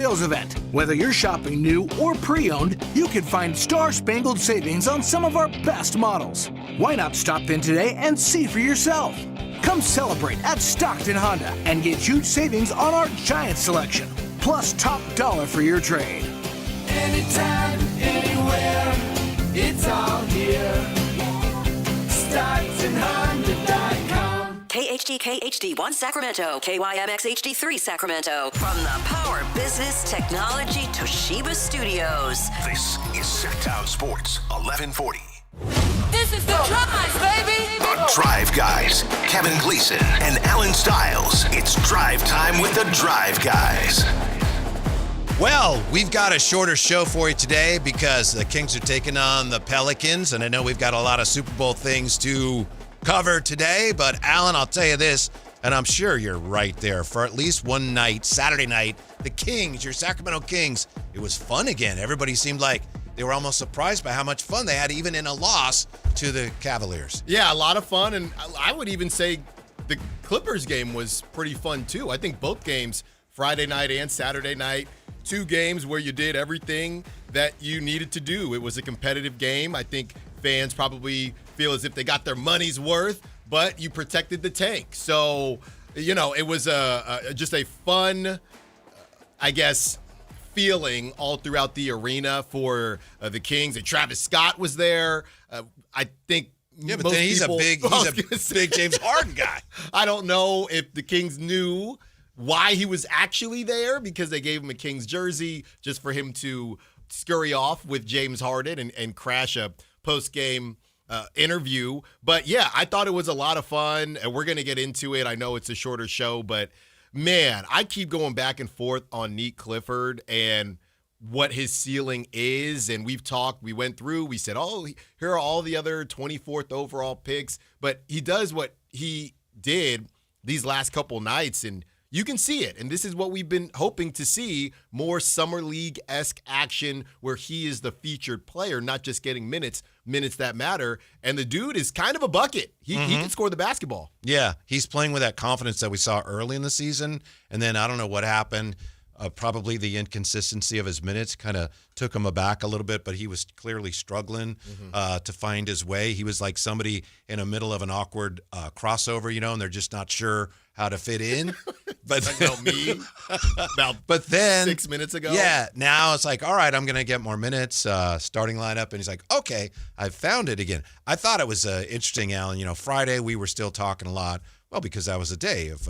sales event. Whether you're shopping new or pre-owned, you can find star-spangled savings on some of our best models. Why not stop in today and see for yourself? Come celebrate at Stockton Honda and get huge savings on our giant selection, plus top dollar for your trade. Anytime, anywhere, it's all here. StocktonHonda.com. KHD HD1 Sacramento, KYMX HD3 Sacramento. From the Power Business Technology Toshiba Studios. This is Sactown Sports 1140. This is the Drive, baby. The Drive Guys, Kevin Gleason and Alan Stiles. It's drive time with the Drive Guys. Well, we've got a shorter show for you today because the Kings are taking on the Pelicans, and I know we've got a lot of Super Bowl things to cover today, but Alan, I'll tell you this, and I'm sure you're right there, for at least one night, Saturday night, the Kings, your Sacramento Kings, it was fun again. Everybody seemed like they were almost surprised by how much fun they had, even in a loss to the Cavaliers. Yeah, a lot of fun, and I would even say the Clippers game was pretty fun too. I think both games, Friday night and Saturday night, two games where you did everything that you needed to do. It was a competitive game. I think fans probably feel as if they got their money's worth, but you protected the tank. So, you know, it was just a fun, I guess, feeling all throughout the arena for the Kings. And Travis Scott was there. I think but then he's a big James Harden guy. I don't know if the Kings knew why he was actually there, because they gave him a Kings jersey just for him to scurry off with James Harden and crash a post-game interview. But yeah, I thought it was a lot of fun, and we're going to get into it. I know it's a shorter show, but man, I keep going back and forth on Neat Clifford and what his ceiling is. And we went through, we said, oh, here are all the other 24th overall picks. But he does what he did these last couple nights, and you can see it. And this is what we've been hoping to see, more Summer League-esque action where he is the featured player, not just getting minutes that matter. And the dude is kind of a bucket. He can score the basketball. Yeah, he's playing with that confidence that we saw early in the season. And then I don't know what happened. Probably the inconsistency of his minutes kind of took him aback a little bit, but he was clearly struggling to find his way. He was like somebody in the middle of an awkward crossover, and they're just not sure how to fit in. But about me, but then 6 minutes ago. Yeah, now it's like, all right, I'm going to get more minutes, starting lineup. And he's like, okay, I found it again. I thought it was interesting, Alan. Friday we were still talking a lot. Well, because that was the day of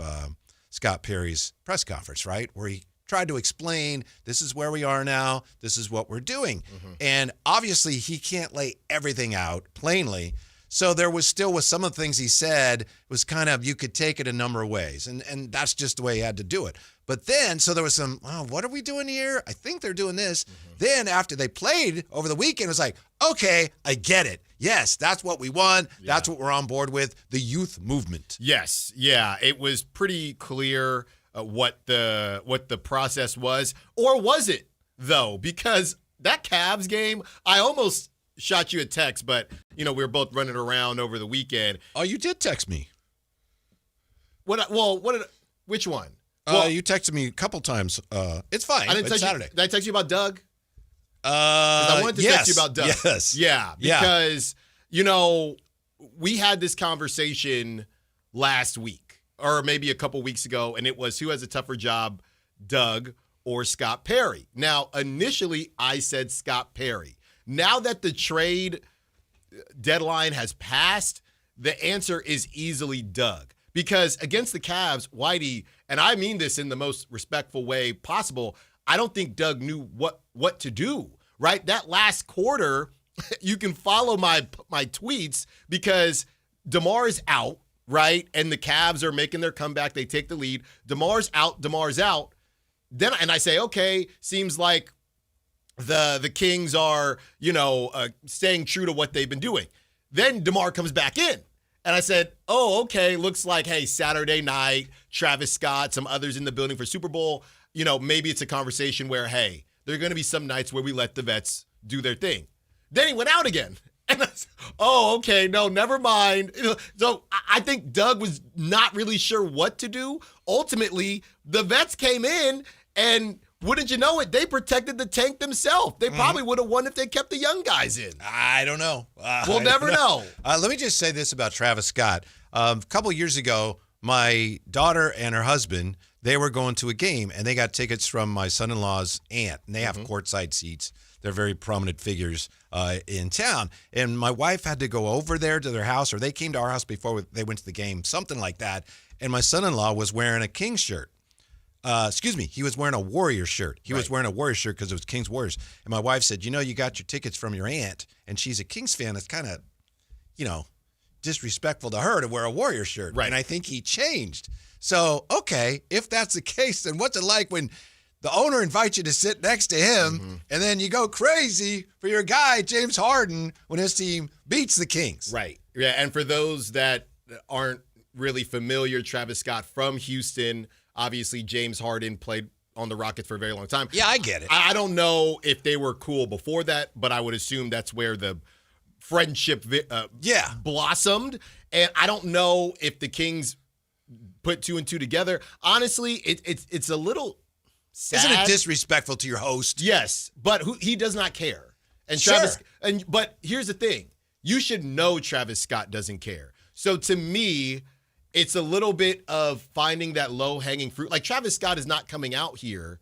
Scott Perry's press conference, right, where he tried to explain, this is where we are now, this is what we're doing. And obviously he can't lay everything out plainly. So there was still, with some of the things he said, was kind of, you could take it a number of ways. And that's just the way he had to do it. But then, so there was some, what are we doing here? I think they're doing this. Then after they played over the weekend, it was like, okay, I get it. Yes, that's what we want. Yeah. That's what we're on board with, the youth movement. Yes, yeah, it was pretty clear what the process was. Or was it, though? Because that Cavs game, I almost shot you a text, but, we were both running around over the weekend. Oh, you did text me. Which one? Well, you texted me a couple times. It's fine. It's Saturday. Did I text you about Doug? I wanted to text you about Doug. Yes. Yeah, because, we had this conversation last week, or maybe a couple weeks ago, and it was, who has a tougher job, Doug or Scott Perry? Now, initially, I said Scott Perry. Now that the trade deadline has passed, the answer is easily Doug. Because against the Cavs, Whitey, and I mean this in the most respectful way possible, I don't think Doug knew what to do, right? That last quarter, you can follow my tweets, because DeMar's out, right? And the Cavs are making their comeback. They take the lead. DeMar's out. Then, and I say, okay, seems like the Kings are, staying true to what they've been doing. Then DeMar comes back in. And I said, oh, okay, looks like, hey, Saturday night, Travis Scott, some others in the building for Super Bowl. Maybe it's a conversation where, hey, there are going to be some nights where we let the vets do their thing. Then he went out again. And I said, oh, okay, no, never mind. So I think Doug was not really sure what to do. Ultimately, the vets came in, and wouldn't you know it, they protected the tank themselves. They probably would have won if they kept the young guys in. I don't know. We'll never know. Let me just say this about Travis Scott. A couple years ago, my daughter and her husband, they were going to a game, and they got tickets from my son-in-law's aunt, and they have courtside seats. They're very prominent figures in town. And my wife had to go over there to their house, or they came to our house before they went to the game, something like that. And my son-in-law was wearing a Kings shirt. He was wearing a Warriors shirt. He was wearing a Warriors shirt because it was Kings Warriors. And my wife said, you got your tickets from your aunt, and she's a Kings fan. It's kind of, disrespectful to her to wear a Warriors shirt. Right. And I think he changed. So, okay, if that's the case, then what's it like when the owner invites you to sit next to him, and then you go crazy for your guy, James Harden, when his team beats the Kings? Right. Yeah, and for those that aren't really familiar, Travis Scott from Houston, obviously James Harden played on the Rockets for a very long time. Yeah, I get it. I don't know if they were cool before that, but I would assume that's where the friendship blossomed. And I don't know if the Kings put two and two together. Honestly, it's a little sad. Isn't it disrespectful to your host? Yes, but he does not care. And Sure. But here's the thing. You should know Travis Scott doesn't care. So to me, it's a little bit of finding that low-hanging fruit. Like Travis Scott is not coming out here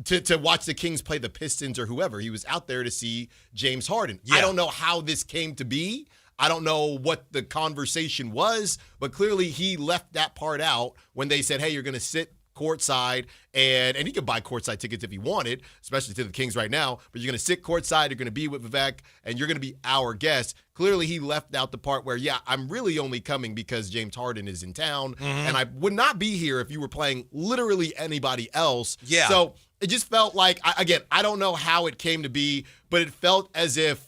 to watch the Kings play the Pistons or whoever. He was out there to see James Harden. Yeah. I don't know how this came to be. I don't know what the conversation was, but clearly he left that part out when they said, hey, you're going to sit courtside, and he could buy courtside tickets if he wanted, especially to the Kings right now, but you're going to sit courtside, you're going to be with Vivek, and you're going to be our guest. Clearly he left out the part where, I'm really only coming because James Harden is in town, and I would not be here if you were playing literally anybody else. Yeah. So it just felt like, I don't know how it came to be, but it felt as if,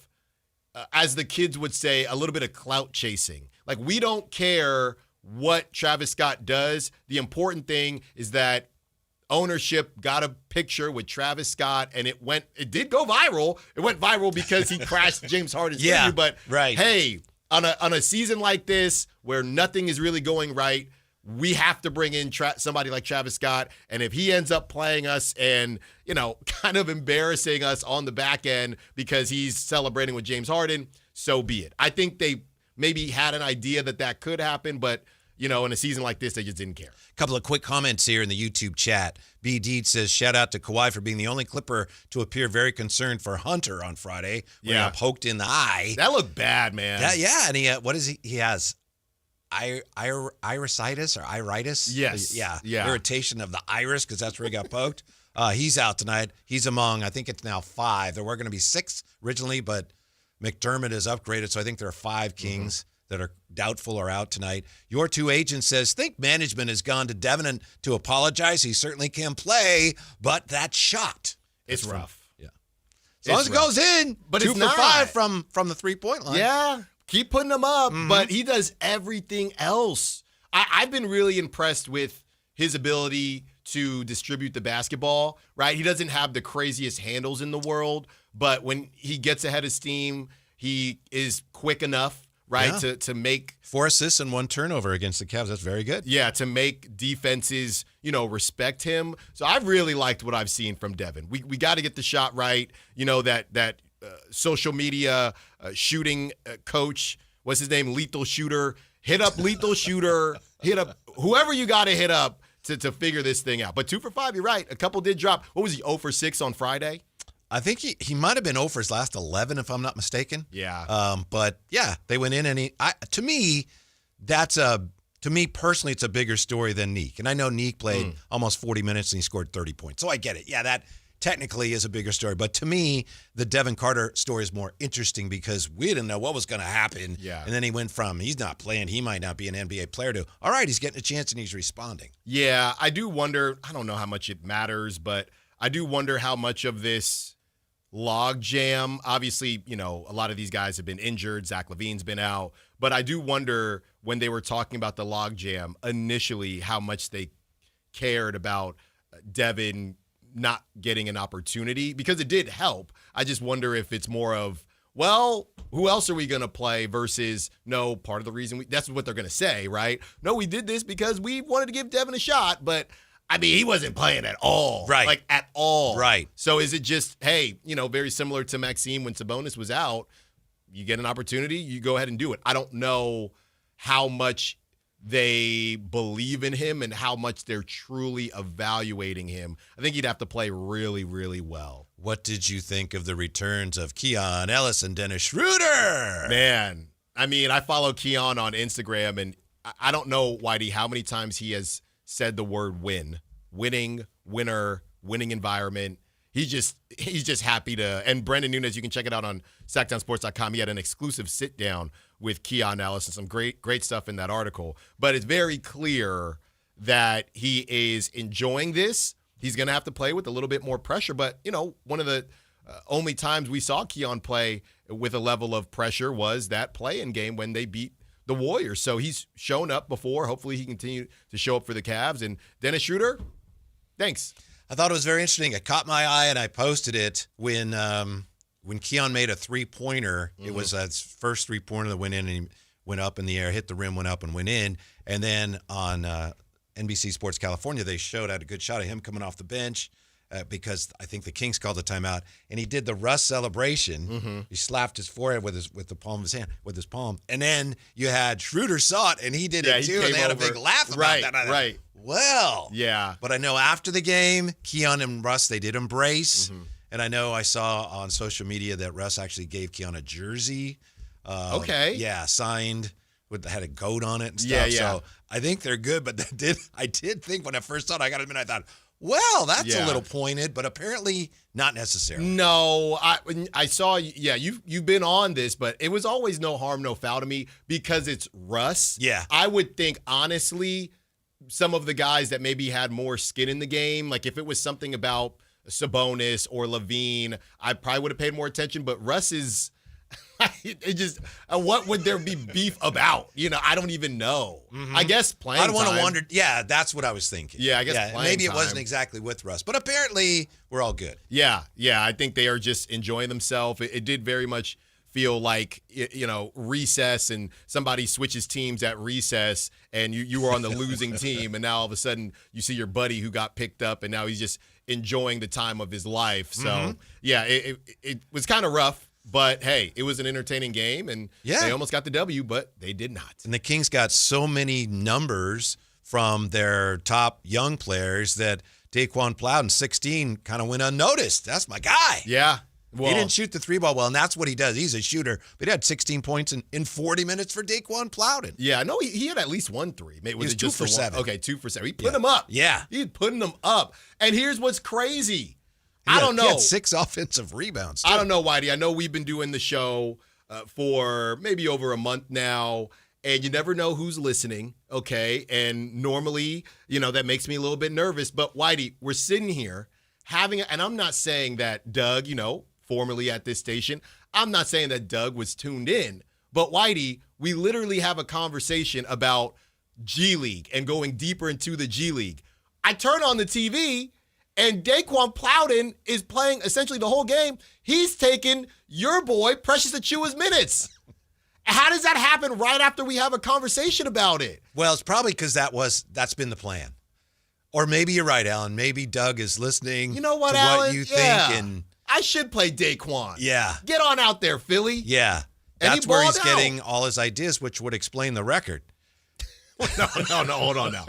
as the kids would say, a little bit of clout chasing. Like, we don't care what Travis Scott does. The important thing is that ownership got a picture with Travis Scott, and it did go viral. It went viral because he crashed James Harden's interview. But hey, on a season like this where nothing is really going right, we have to bring in somebody like Travis Scott. And if he ends up playing us and, kind of embarrassing us on the back end because he's celebrating with James Harden, so be it. I think they maybe had an idea that could happen, but, in a season like this, they just didn't care. A couple of quick comments here in the YouTube chat. B. Deed says, shout out to Kawhi for being the only Clipper to appear very concerned for Hunter on Friday. When he got poked in the eye. That looked bad, man. And he, what is he? He has iritis or iritis? Yes. Yeah. Irritation of the iris because that's where he got poked. He's out tonight. He's among, I think it's now 5. There were going to be 6 originally, but McDermott is upgraded, so I think there are 5 Kings that are doubtful or out tonight. Your 2 agent says, think management has gone to Devin to apologize. He certainly can play, but that shot. It's rough. As long as it goes in, but 2 it's for not. 5 from the 3-point line. Yeah, keep putting them up, but he does everything else. I've been really impressed with his ability to distribute the basketball, right? He doesn't have the craziest handles in the world, but when he gets ahead of steam, he is quick enough, right, to make 4 assists and 1 turnover against the Cavs. That's very good. Yeah, to make defenses, respect him. So I've really liked what I've seen from Devin. We got to get the shot right. That social media shooting coach, what's his name? Lethal Shooter. Hit up Lethal Shooter. Hit up whoever you got to hit up to figure this thing out. But 2 for 5, you're right. A couple did drop. What was he, 0 for 6 on Friday? I think he might have been 0 for his last 11, if I'm not mistaken. Yeah. But yeah, they went in, and to me personally, it's a bigger story than Neek. And I know Neek played almost 40 minutes and he scored 30 points. So I get it. Yeah, that technically is a bigger story. But to me, the Devin Carter story is more interesting because we didn't know what was going to happen. Yeah. And then he went from he's not playing, he might not be an NBA player, to all right, he's getting a chance and he's responding. Yeah, I do wonder. I don't know how much it matters, but I do wonder how much of this log jam. Obviously, a lot of these guys have been injured. Zach LaVine's been out. But I do wonder when they were talking about the log jam initially how much they cared about Devin not getting an opportunity, because it did help. I just wonder if it's more of, well, who else are we going to play versus, no, part of the reason that's what they're going to say, right? No, we did this because we wanted to give Devin a shot, but I mean, he wasn't playing at all. Right. Like, at all. Right. So is it just, hey, very similar to Maxime when Sabonis was out, you get an opportunity, you go ahead and do it. I don't know how much they believe in him and how much they're truly evaluating him. I think he'd have to play really, really well. What did you think of the returns of Keon Ellis and Dennis Schroeder? Man, I mean, I follow Keon on Instagram, and I don't know, Whitey, how many times he has said the word winning, winner, winning environment. He's just happy to. And Brendan Nunes, you can check it out on SactownSports.com. He had an exclusive sit down with Keon Ellis and some great stuff in that article. But it's very clear that he is enjoying this. He's going to have to play with a little bit more pressure. But, one of the only times we saw Keon play with a level of pressure was that play-in game when they beat the Warriors. So he's shown up before. Hopefully he can continue to show up for the Cavs. And Dennis Schroeder, thanks. I thought it was very interesting. It caught my eye, and I posted it when Keon made a three-pointer. Mm-hmm. It was his first three-pointer that went in, and he went up in the air, hit the rim, went up, and went in. And then on NBC Sports California, they showed out a good shot of him coming off the bench because I think the Kings called the timeout, and he did the Russ celebration. Mm-hmm. He slapped his forehead with the palm of his hand, with his palm. And then you had Schroeder saw it, and he did it too, and they had a big laugh about that. Right. Well, yeah. But I know after the game, Keon and Russ, they did embrace. Mm-hmm. And I know I saw on social media that Russ actually gave Keon a jersey. Okay. Yeah, signed had a goat on it and stuff. Yeah. So I think they're good. But I did think when I first saw it, I got to admit, I thought, well, that's a little pointed, but apparently not necessarily. No, I saw, you've been on this, but it was always no harm, no foul to me because it's Russ. Yeah. I would think, honestly, some of the guys that maybe had more skin in the game, like if it was something about Sabonis or Levine, I probably would have paid more attention. But Russ is, what would there be beef about? I don't even know. Mm-hmm. I guess playing time. I don't want to wonder. Yeah, that's what I was thinking. Yeah, I guess playing maybe time. It wasn't exactly with Russ, but apparently we're all good. Yeah, I think they are just enjoying themselves. It did very much feel like, recess and somebody switches teams at recess and you were on the losing team and now all of a sudden you see your buddy who got picked up and now he's just enjoying the time of his life. So, it was kind of rough. But, hey, it was an entertaining game, and they almost got the W, but they did not. And the Kings got so many numbers from their top young players that Daquan Plowden, 16, kind of went unnoticed. That's my guy. Yeah. Well, he didn't shoot the three ball well, and that's what he does. He's a shooter. But he had 16 points in 40 minutes for Daquan Plowden. Yeah, no, he had at least 1 3. He was 2 for 7. Okay, 2 for 7. He put them up. Yeah. He putting them up. And here's what's crazy. He don't know. He had 6 offensive rebounds, too. I don't know, Whitey. I know we've been doing the show for maybe over a month now, and you never know who's listening, okay? And normally, that makes me a little bit nervous. But, Whitey, we're sitting here and I'm not saying that Doug, formerly at this station, I'm not saying that Doug was tuned in. But, Whitey, we literally have a conversation about G League and going deeper into the G League. I turn on the TV, and Daquan Plowden is playing essentially the whole game. He's taking your boy, Precious Achiuwa's minutes. How does that happen right after we have a conversation about it? Well, it's probably because that's been the plan. Or maybe you're right, Alan. Maybe Doug is listening to what you think. And I should play Daquan. Yeah. Get on out there, Philly. Yeah. That's where he's getting all his ideas, which would explain the record. No, hold on now.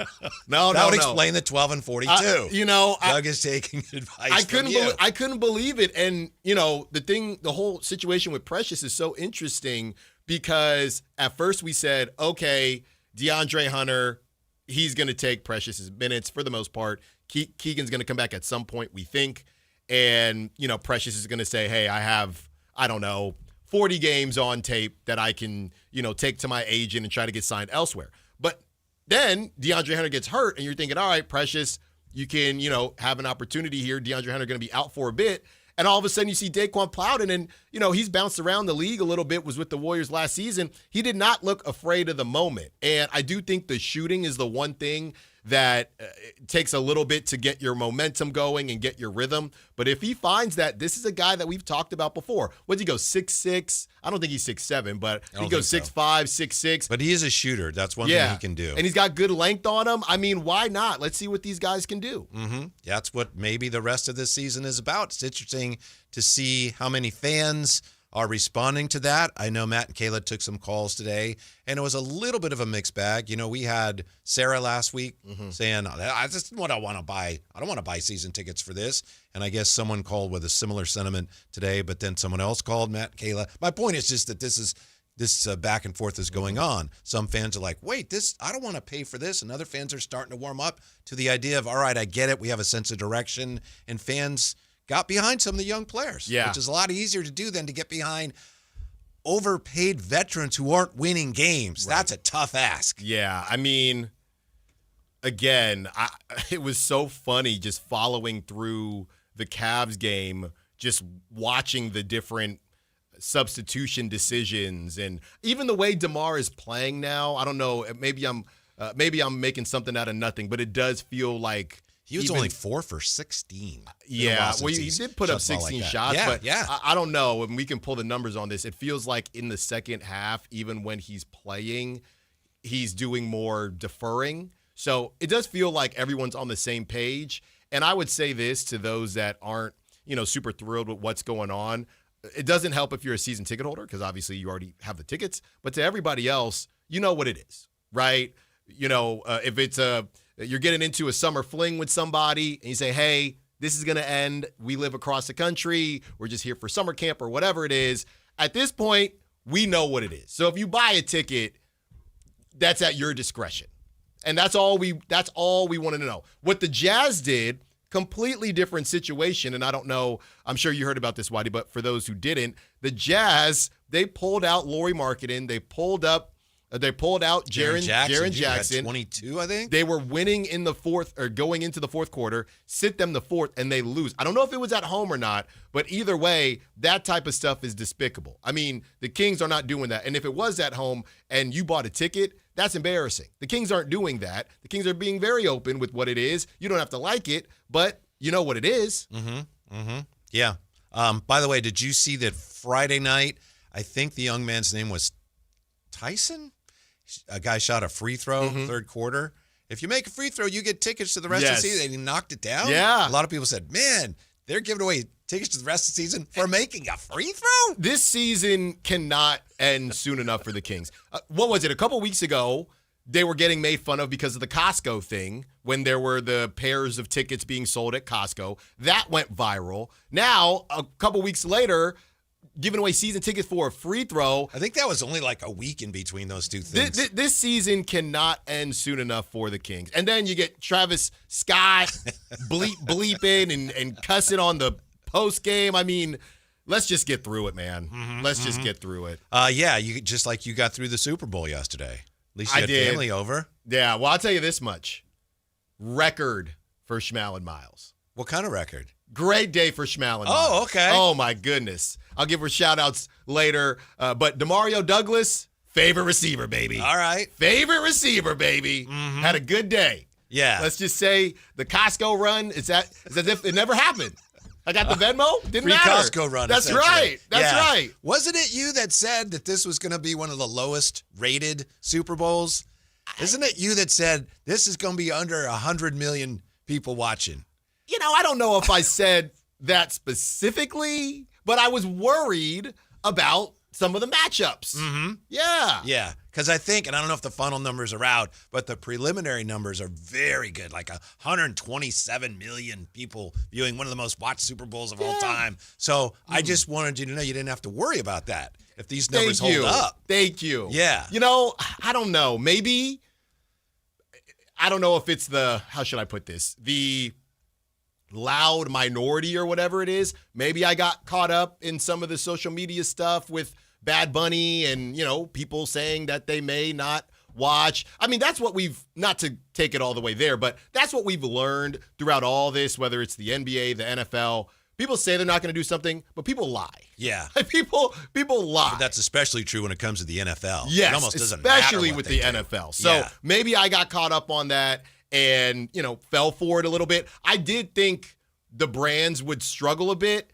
That would explain the 12 and 42. Doug is taking advice from you. I couldn't believe it. And, the whole situation with Precious is so interesting because at first we said, okay, DeAndre Hunter, he's going to take Precious's minutes for the most part. Keegan's going to come back at some point, we think. And, Precious is going to say, hey, I have, 40 games on tape that I can, take to my agent and try to get signed elsewhere. But then DeAndre Hunter gets hurt, and you're thinking, all right, Precious, you can, have an opportunity here. DeAndre Hunter going to be out for a bit. And all of a sudden you see Daquan Plowden, and, he's bounced around the league a little bit, was with the Warriors last season. He did not look afraid of the moment. And I do think the shooting is the one thing that it takes a little bit to get your momentum going and get your rhythm. But if he finds that, this is a guy that we've talked about before. What did he go, 6'6"? I don't think he's 6'7", but he goes 6'5", 6'6". But he is a shooter. That's one thing he can do. And he's got good length on him. I mean, why not? Let's see what these guys can do. Mm-hmm. That's what maybe the rest of this season is about. It's interesting to see how many fans are responding to that. I know Matt and Kayla took some calls today, and it was a little bit of a mixed bag. You know, we had Sarah last week saying, I just what I want to buy. I don't want to buy season tickets for this. And I guess someone called with a similar sentiment today, but then someone else called, Matt and Kayla. My point is just that this back and forth is going on. Some fans are like, wait, I don't want to pay for this. And other fans are starting to warm up to the idea of, all right, I get it. We have a sense of direction. And fans got behind some of the young players, which is a lot easier to do than to get behind overpaid veterans who aren't winning games. Right. That's a tough ask. Yeah, I mean, again, it was so funny just following through the Cavs game, just watching the different substitution decisions and even the way DeMar is playing now. I don't know, maybe I'm making something out of nothing, but it does feel like he was only 4 for 16. Yeah, well, he did put up 16 shots, but I don't know. And we can pull the numbers on this. It feels like in the second half, even when he's playing, he's doing more deferring. So it does feel like everyone's on the same page. And I would say this to those that aren't, super thrilled with what's going on. It doesn't help if you're a season ticket holder because obviously you already have the tickets. But to everybody else, you know what it is, right? If it's you're getting into a summer fling with somebody and you say, hey, this is going to end. We live across the country. We're just here for summer camp or whatever it is. At this point, we know what it is. So if you buy a ticket, that's at your discretion. And that's all we wanted to know. What the Jazz did, completely different situation. And I don't know, I'm sure you heard about this, Whitey, but for those who didn't, the Jazz, they pulled out Lauri Markkanen. They pulled out Jaren Jackson. 22, I think. They were winning in the fourth or going into the fourth quarter, sit them the fourth, and they lose. I don't know if it was at home or not, but either way, that type of stuff is despicable. I mean, the Kings are not doing that. And if it was at home and you bought a ticket, that's embarrassing. The Kings aren't doing that. The Kings are being very open with what it is. You don't have to like it, but you know what it is. Yeah. By the way, did you see that Friday night, I think the young man's name was Tyson? A guy shot a free throw third quarter. If you make a free throw, you get tickets to the rest of the season. And he knocked it down. Yeah. A lot of people said, man, they're giving away tickets to the rest of the season for making a free throw? This season cannot end soon enough for the Kings. What was it? A couple weeks ago, they were getting made fun of because of the Costco thing when there were the pairs of tickets being sold at Costco. That went viral. Now, a couple weeks later, giving away season tickets for a free throw. I think that was only like a week in between those two things. This season cannot end soon enough for the Kings. And then you get Travis Scott bleeping and cussing on the post game. I mean, let's just get through it, man. Let's just get through it. Yeah, you just like you got through the Super Bowl yesterday. At least you had family over. Yeah, well, I'll tell you this much. Record for Schmal and Miles. What kind of record? Great day for Schmal and Miles. Oh, okay. Oh, my goodness. I'll give her shout-outs later. But DeMario Douglas, favorite receiver, baby. All right. Favorite receiver, baby. Had a good day. Yeah. Let's just say the Costco run, it's as if it never happened. I got the Venmo. Didn't Free matter. Costco run. That's right. That's right. Wasn't it you that said that this was going to be one of the lowest rated Super Bowls? Isn't it you that said this is going to be under 100 million people watching? I don't know if I said that specifically, but I was worried about some of the matchups. Yeah. Yeah. Because I think, and I don't know if the final numbers are out, but the preliminary numbers are very good. Like 127 million people viewing one of the most watched Super Bowls of all time. So I just wanted you to know you didn't have to worry about that if these numbers hold up. Thank you. Yeah. I don't know. Maybe, I don't know if it's how should I put this? The loud minority or whatever it is. Maybe I got caught up in some of the social media stuff with Bad Bunny and, people saying that they may not watch. I mean, that's what not to take it all the way there, but that's what we've learned throughout all this, whether it's the NBA, the NFL. People say they're not going to do something, but people lie. Yeah. People lie. But that's especially true when it comes to the NFL. Yes, it almost doesn't matter especially what with they the do. NFL. So maybe I got caught up on that. and, fell for it a little bit. I did think the Brands would struggle a bit.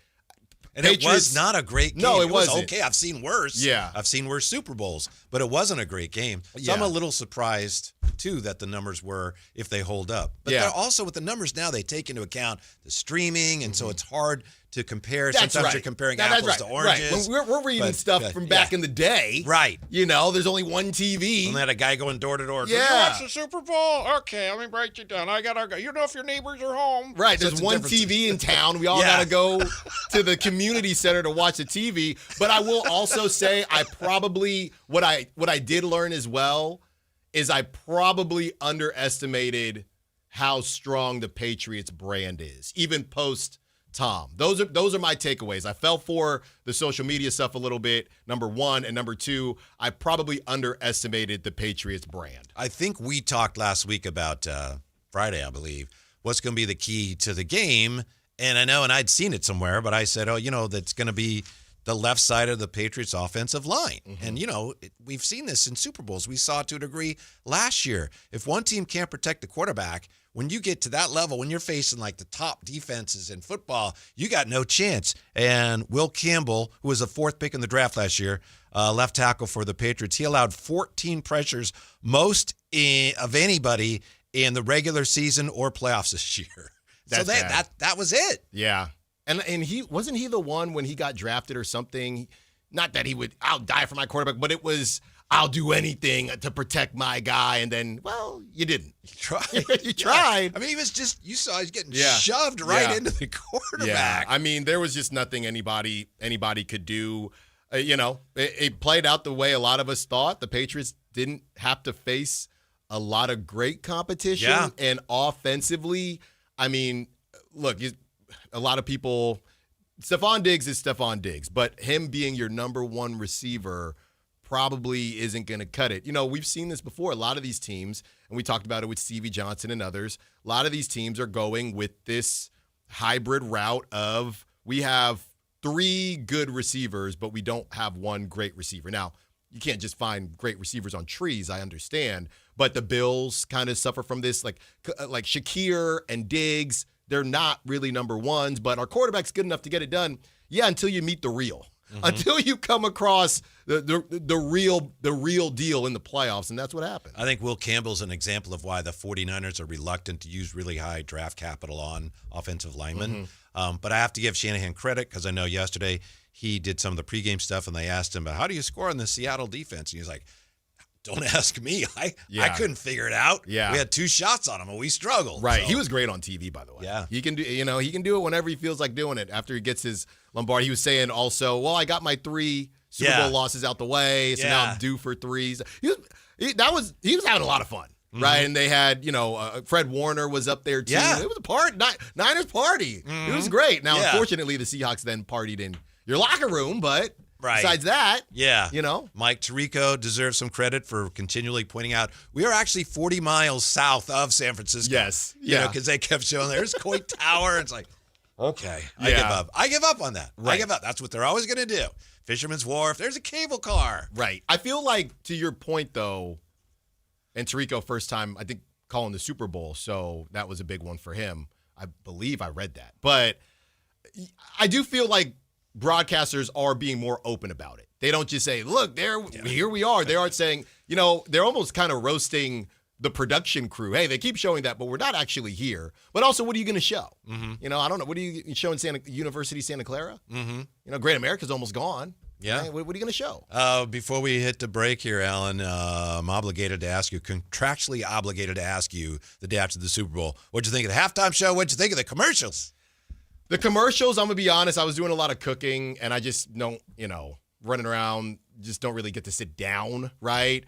And it was not a great game. No, it was wasn't. okay. I've seen worse. Yeah. I've seen worse Super Bowls, but it wasn't a great game. So I'm a little surprised, too, that the numbers were, if they hold up. But they're also, with the numbers now, they take into account the streaming, and so it's hard to compare. That's Sometimes right. you're comparing That's apples right. to oranges. Right. When we're reading stuff from back in the day. Right. There's only one TV. And they had a guy going door to door. Yeah. Did you watch the Super Bowl? Okay, let me break you down. I got to go. You know if your neighbors are home. Right. So There's one TV in town. We all got to go to the community center to watch the TV. But I will also say I probably, what I did learn as well is I probably underestimated how strong the Patriots brand is, even post Tom. Those are my takeaways. I fell for the social media stuff a little bit, number one. And number two, I probably underestimated the Patriots brand. I think we talked last week about Friday, I believe, what's going to be the key to the game. And I know, and I'd seen it somewhere, but I said, that's going to be the left side of the Patriots offensive line. And, we've seen this in Super Bowls. We saw it to a degree last year. If one team can't protect the quarterback, when you get to that level, when you're facing like the top defenses in football, you got no chance. And Will Campbell, who was the fourth pick in the draft last year, left tackle for the Patriots, he allowed 14 pressures, most of anybody in the regular season or playoffs this year. So that was it. Yeah. And wasn't he the one when he got drafted or something? Not that I'll die for my quarterback, but it was, I'll do anything to protect my guy. And then, well, you didn't. You tried. You tried. I mean, he was just, you saw he's getting shoved right into the quarterback. Yeah. I mean, there was just nothing anybody could do. It played out the way a lot of us thought. The Patriots didn't have to face a lot of great competition. Yeah. And offensively, I mean, look, a lot of people, Stephon Diggs is Stephon Diggs, but him being your number one receiver probably isn't going to cut it. We've seen this before. A lot of these teams, and we talked about it with Stevie Johnson and others, a lot of these teams are going with this hybrid route of we have 3 good receivers, but we don't have one great receiver. Now, you can't just find great receivers on trees, I understand, but the Bills kind of suffer from this, like Shakir and Diggs. They're not really number ones, but our quarterback's good enough to get it done. Yeah, until you meet the real. Until you come across the real deal in the playoffs, and that's what happened. I think Will Campbell's an example of why the 49ers are reluctant to use really high draft capital on offensive linemen. But I have to give Shanahan credit because I know yesterday he did some of the pregame stuff, and they asked him, how do you score on the Seattle defense? And he's like, don't ask me. I couldn't figure it out. Yeah. We had 2 shots on him, and we struggled. Right. So. He was great on TV, by the way. Yeah. He can do it whenever he feels like doing it. After he gets his Lombardi, he was saying also, well, I got my 3 Super Bowl losses out the way, so now I'm due for 3s. He was having a lot of fun. Right, and they had, Fred Warner was up there too. Yeah. It was a party, Niners party. It was great. Now, unfortunately, the Seahawks then partied in your locker room, but besides that, Mike Tirico deserves some credit for continually pointing out we are actually 40 miles south of San Francisco. Yes, because they kept showing there's Coit Tower. It's like, okay, I give up. I give up on that. Right. I give up. That's what they're always going to do. Fisherman's Wharf. There's a cable car. Right. I feel like, to your point though, and Tirico first time I think calling the Super Bowl, so that was a big one for him. I believe I read that, but I do feel like broadcasters are being more open about it. They don't just say, look, here we are. They aren't saying, they're almost kind of roasting the production crew. Hey, they keep showing that, but we're not actually here. But also, what are you going to show? I don't know. What are you showing University Santa Clara? Great America's almost gone. Yeah. Right? What are you going to show? Before we hit the break here, Alan, I'm obligated to ask you, contractually obligated to ask you the day after the Super Bowl, what'd you think of the halftime show? What'd you think of the commercials? The commercials, I'm going to be honest, I was doing a lot of cooking, and I just don't, running around, just don't really get to sit down, right?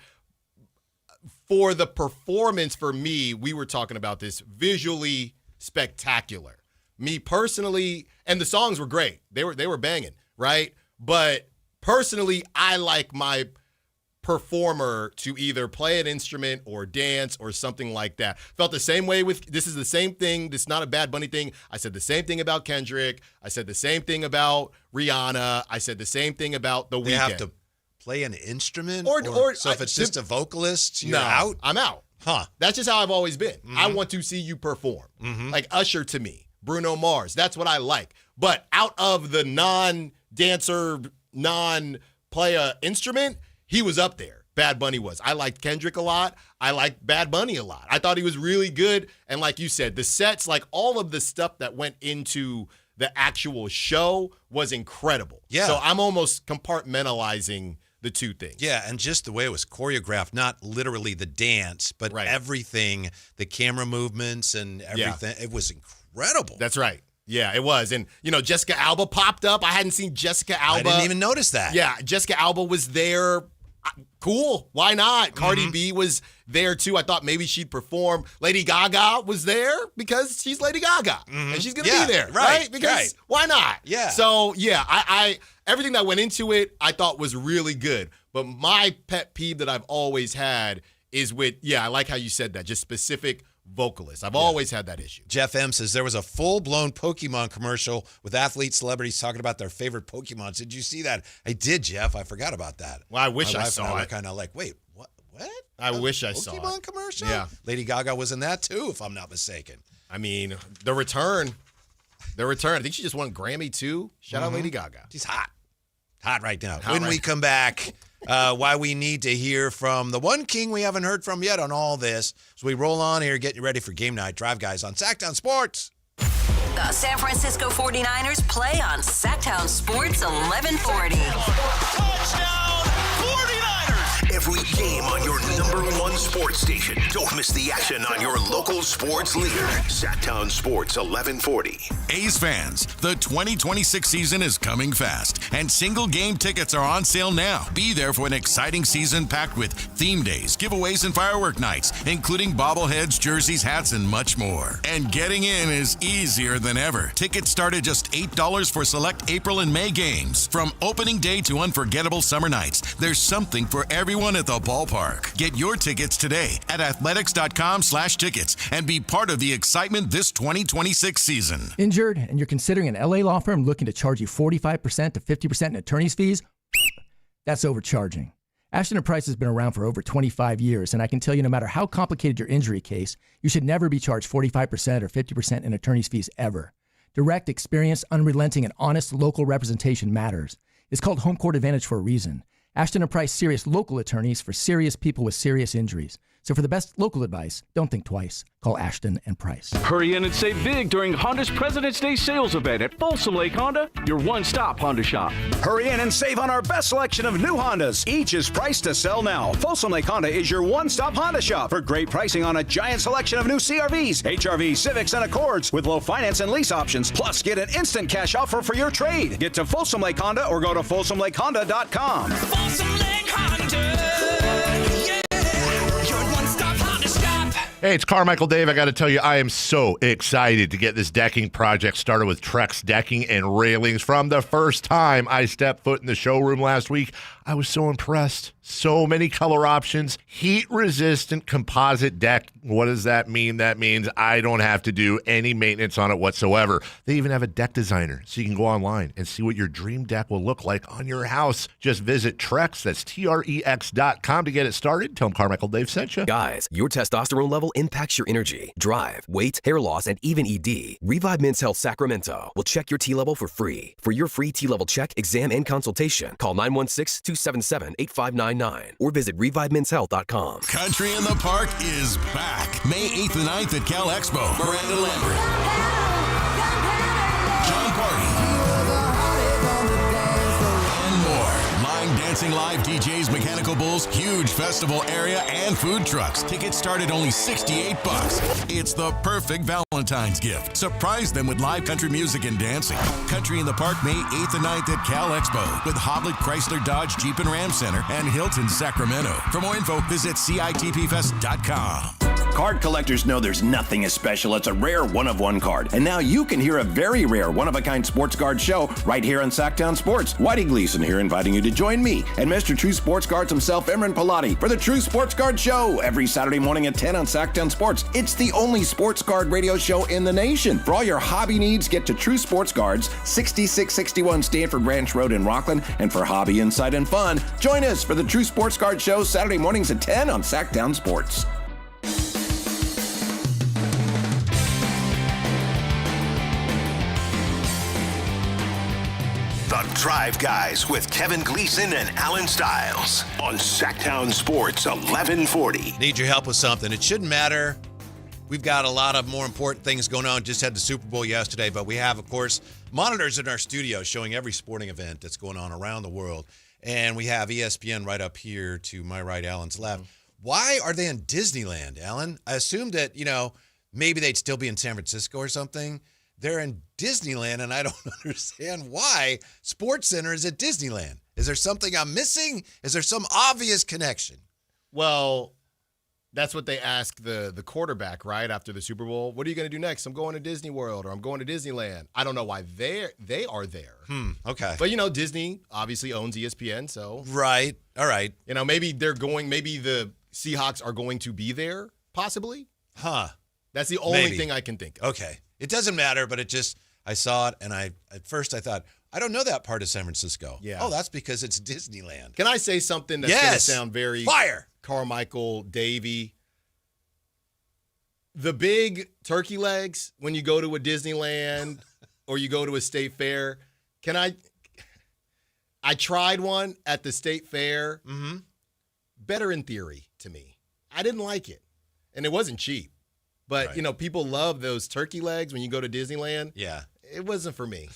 For the performance, for me, we were talking about this, visually spectacular. Me personally, and the songs were great. They were banging, right? But personally, I like my performer to either play an instrument or dance or something like that. Felt the same way with, this is the same thing. This is not a Bad Bunny thing. I said the same thing about Kendrick. I said the same thing about Rihanna. I said the same thing about The Weeknd. They have to play an instrument? Or so if it's just a vocalist, you're out? I'm out. Huh. That's just how I've always been. I want to see you perform. Like Usher to me, Bruno Mars. That's what I like. But out of the non-dancer, non-play instrument, he was up there. Bad Bunny was. I liked Kendrick a lot. I liked Bad Bunny a lot. I thought he was really good. And like you said, the sets, like all of the stuff that went into the actual show was incredible. Yeah. So I'm almost compartmentalizing the two things. Yeah, and just the way it was choreographed, not literally the dance, but everything, the camera movements and everything. It was incredible. That's right. Yeah, it was. And, Jessica Alba popped up. I hadn't seen Jessica Alba. I didn't even notice that. Yeah, Jessica Alba was there. Cool. Why not? Cardi B was there, too. I thought maybe she'd perform. Lady Gaga was there because she's Lady Gaga. And she's going to be there, right? Because why not? Yeah. So, yeah, I everything that went into it I thought was really good. But my pet peeve that I've always had is with, I like how you said that, just specific vocalists. I've always had that issue. Jeff M. says there was a full-blown Pokemon commercial with athletes, celebrities talking about their favorite Pokemons. Did you see that? I did, Jeff. I forgot about that. Well, I wish I saw it. Kind of like, wait, what? I wish I saw it. Pokemon commercial? Yeah. Lady Gaga was in that too, if I'm not mistaken. I mean, the return. I think she just won a Grammy too. Shout out Lady Gaga. She's hot. Hot right now. When we come back, why we need to hear from the one king we haven't heard from yet on all this. So we roll on here, getting you ready for game night. Drive Guys on Sactown Sports. The San Francisco 49ers play on Sactown Sports 1140. Touchdown 49ers! Every game on your #1 sports station. Don't miss the action on your local sports leader. Sactown Sports 1140. A's fans, the 2026 season is coming fast, and single game tickets are on sale now. Be there for an exciting season packed with theme days, giveaways, and firework nights, including bobbleheads, jerseys, hats, and much more. And getting in is easier than ever. Tickets start at just $8 for select April and May games. From opening day to unforgettable summer nights, there's something for everyone at the ballpark. Get your tickets today at athletics.com/tickets and be part of the excitement this 2026 season. Injured and you're considering an LA law firm looking to charge you 45% to 50% in attorney's fees? That's overcharging. Ashton & Price has been around for over 25 years, and I can tell you no matter how complicated your injury case, you should never be charged 45% or 50% in attorney's fees ever. Direct, experienced, unrelenting, and honest local representation matters. It's called Home Court Advantage for a reason. Ashton & Price serious local attorneys for serious people with serious injuries. So for the best local advice, don't think twice. Call Ashton & Price. Hurry in and save big during Honda's President's Day sales event at Folsom Lake Honda, your one-stop Honda shop. Hurry in and save on our best selection of new Hondas. Each is priced to sell now. Folsom Lake Honda is your one-stop Honda shop for great pricing on a giant selection of new CRVs, HRVs, Civics, and Accords with low finance and lease options. Plus, get an instant cash offer for your trade. Get to Folsom Lake Honda or go to FolsomLakeHonda.com. Folsom Lake Honda. Hey, it's Carmichael Dave. I got to tell you, I am so excited to get this decking project started with Trex Decking and Railings. From the first time I stepped foot in the showroom last week, I was so impressed. So many color options, heat-resistant composite deck. What does that mean? That means I don't have to do any maintenance on it whatsoever. They even have a deck designer, so you can go online and see what your dream deck will look like on your house. Just visit Trex, that's TREX.com to get it started. Tell them Carmichael Dave sent you. Guys, your testosterone level impacts your energy, drive, weight, hair loss, and even ED. Revive Men's Health Sacramento will check your T level for free. For your free T level check, exam, and consultation, call 916-277-8599 or visit ReviveMen'sHealth.com. Country in the Park is back. May 8th and 9th at Cal Expo. Miranda Lambert, John Party, and more. Line dancing, live DJs, mechanical bulls, huge festival area, and food trucks. Tickets start at only $68. It's the perfect Valentine's gift. Surprise them with live country music and dancing. Country in the Park, May 8th and 9th at Cal Expo with Hoblit Chrysler Dodge Jeep and Ram Center and Hilton Sacramento. For more info, visit CITPFest.com. Card collectors know there's nothing as special as a rare one-of-one card. And now you can hear a very rare one-of-a-kind sports card show right here on Sactown Sports. Whitey Gleason here inviting you to join me and Mr. True Sports Cards himself, Imran Pilati, for the True Sports Card Show every Saturday morning at 10 on Sactown Sports. It's the only sports card radio show in the nation. For all your hobby needs, get to True Sports Cards, 6661 Stanford Ranch Road in Rockland. And for hobby, insight, and fun, join us for the True Sports Card Show Saturday mornings at 10 on Sactown Sports. The Drive Guys with Kevin Gleason and Alan Stiles on Sactown Sports 1140. Need your help with something. It shouldn't matter. We've got a lot of more important things going on. Just had the Super Bowl yesterday, but we have, of course, monitors in our studio showing every sporting event that's going on around the world. And we have ESPN right up here to my right, Alan's left. Why are they in Disneyland, Alan? I assumed that, maybe they'd still be in San Francisco or something. They're in Disneyland, and I don't understand why Sports Center is at Disneyland. Is there something I'm missing? Is there some obvious connection? Well, that's what they asked the quarterback, right, after the Super Bowl. What are you going to do next? I'm going to Disney World, or I'm going to Disneyland. I don't know why they are there. Okay. But, Disney obviously owns ESPN, so. Right. All right. Maybe maybe the Seahawks are going to be there, possibly. Huh. That's the only thing I can think of. Okay. It doesn't matter, but I saw it, and at first I thought, I don't know that part of San Francisco. Yeah. Oh, that's because it's Disneyland. Can I say something that's going to sound very Fire. Carmichael Davey? The big turkey legs when you go to a Disneyland or you go to a state fair. I tried one at the state fair. Mm-hmm. Better in theory to me. I didn't like it. And it wasn't cheap. But, Right. People love those turkey legs when you go to Disneyland. Yeah. It wasn't for me.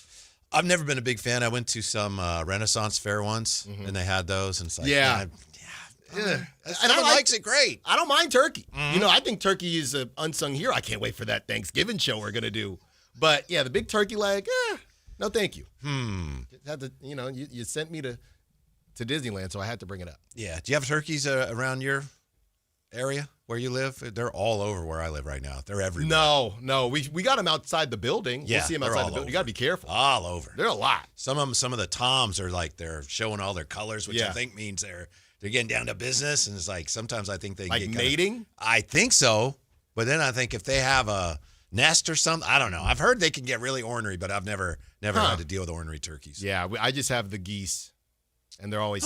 I've never been a big fan. I went to some Renaissance fair once, and they had those, and it's like, If someone likes it, great. I don't mind turkey. I think turkey is an unsung hero. I can't wait for that Thanksgiving show we're going to do. But, the big turkey leg, no thank you. Had to, you sent me to Disneyland, so I had to bring it up. Yeah. Do you have turkeys around your area where you live? They're all over where I live right now. They're everywhere. No. We got them outside the building. Yeah, we'll see them they're outside all the building. over. You got to be careful. All over. They're a lot. Some of the toms are like they're showing all their colors, which I think means they're getting down to business. And it's like sometimes I think they like get mating. I think so, but then I think if they have a nest or something, I don't know. I've heard they can get really ornery, but I've never had to deal with ornery turkeys. Yeah, I just have the geese, and they're always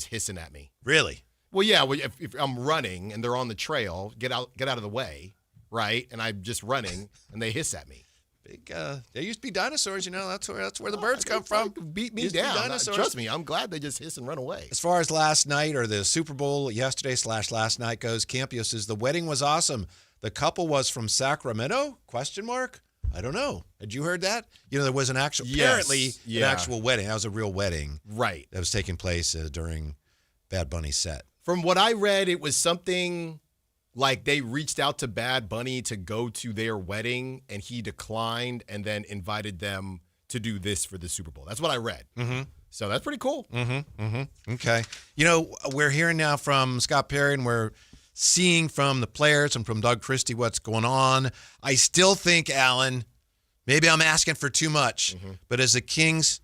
hissing at me. Really? Well, yeah. Well, if I'm running and they're on the trail, get out of the way, right? And I'm just running, and they hiss at me. Big. There used to be dinosaurs. That's where the birds come from. Beat me down. Trust me, I'm glad they just hiss and run away. As far as last night or the Super Bowl yesterday/last night goes, Campio says the wedding was awesome. The couple was from Sacramento? ? I don't know. Had you heard that? There was an actual an actual wedding. That was a real wedding, right? That was taking place during Bad Bunny's set. From what I read, it was something like they reached out to Bad Bunny to go to their wedding, and he declined and then invited them to do this for the Super Bowl. That's what I read. Mm-hmm. So that's pretty cool. Mm-hmm. Mm-hmm. Okay. We're hearing now from Scott Perry, and we're seeing from the players and from Doug Christie what's going on. I still think, Alan, maybe I'm asking for too much, but as the Kings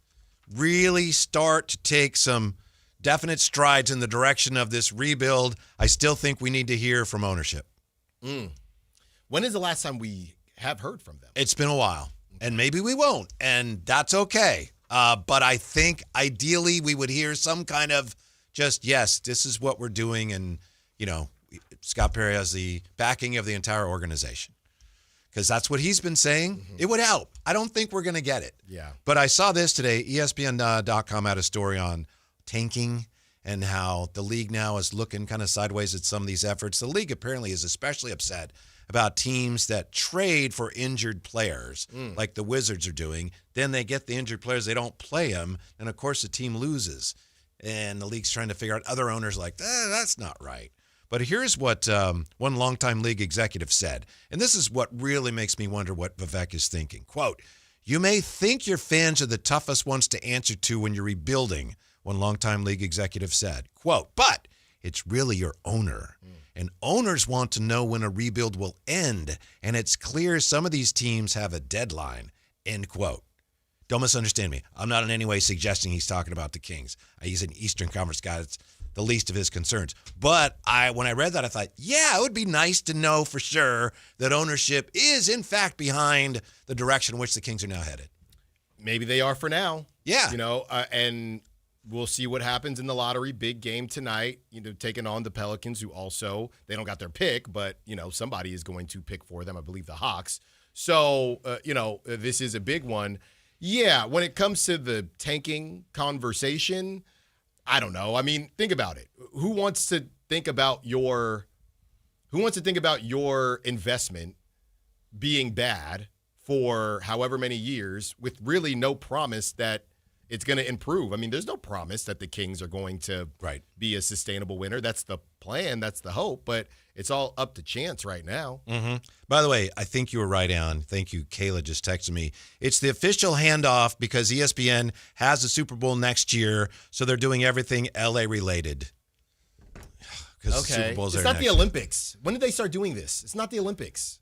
really start to take some definite strides in the direction of this rebuild, I still think we need to hear from ownership. When is the last time we have heard from them? It's been a while, and maybe we won't, and that's okay. But I think ideally we would hear some kind of just, yes, this is what we're doing, and, Scott Perry has the backing of the entire organization. Because that's what he's been saying. It would help. I don't think we're going to get it. Yeah. But I saw this today. ESPN.com had a story on tanking and how the league now is looking kind of sideways at some of these efforts. The league apparently is especially upset about teams that trade for injured players, like the Wizards are doing. Then they get the injured players, they don't play them, and of course the team loses. And the league's trying to figure out, other owners like, that's not right. But here's what one longtime league executive said, and this is what really makes me wonder what Vivek is thinking. Quote, "You may think your fans are the toughest ones to answer to when you're rebuilding," one longtime league executive said. Quote, "But it's really your owner. And owners want to know when a rebuild will end, and it's clear some of these teams have a deadline." End quote. Don't misunderstand me. I'm not in any way suggesting he's talking about the Kings. He's an Eastern Conference guy. It's the least of his concerns. But when I read that, I thought, yeah, it would be nice to know for sure that ownership is, in fact, behind the direction in which the Kings are now headed. Maybe they are for now. Yeah. And we'll see what happens in the lottery. Big game tonight, taking on the Pelicans, who also, they don't got their pick, but, somebody is going to pick for them. I believe the Hawks. So, this is a big one. Yeah, when it comes to the tanking conversation, I don't know. I mean, think about it. Who wants to think about your investment being bad for however many years with really no promise that it's going to improve? I mean, there's no promise that the Kings are going to be a sustainable winner. That's the plan. That's the hope. But it's all up to chance right now. Mm-hmm. By the way, I think you were right on. Thank you. Kayla just texted me. It's the official handoff because ESPN has the Super Bowl next year, so they're doing everything LA related. Okay. Super Bowl's it's not the Olympics. When did they start doing this? It's not the Olympics.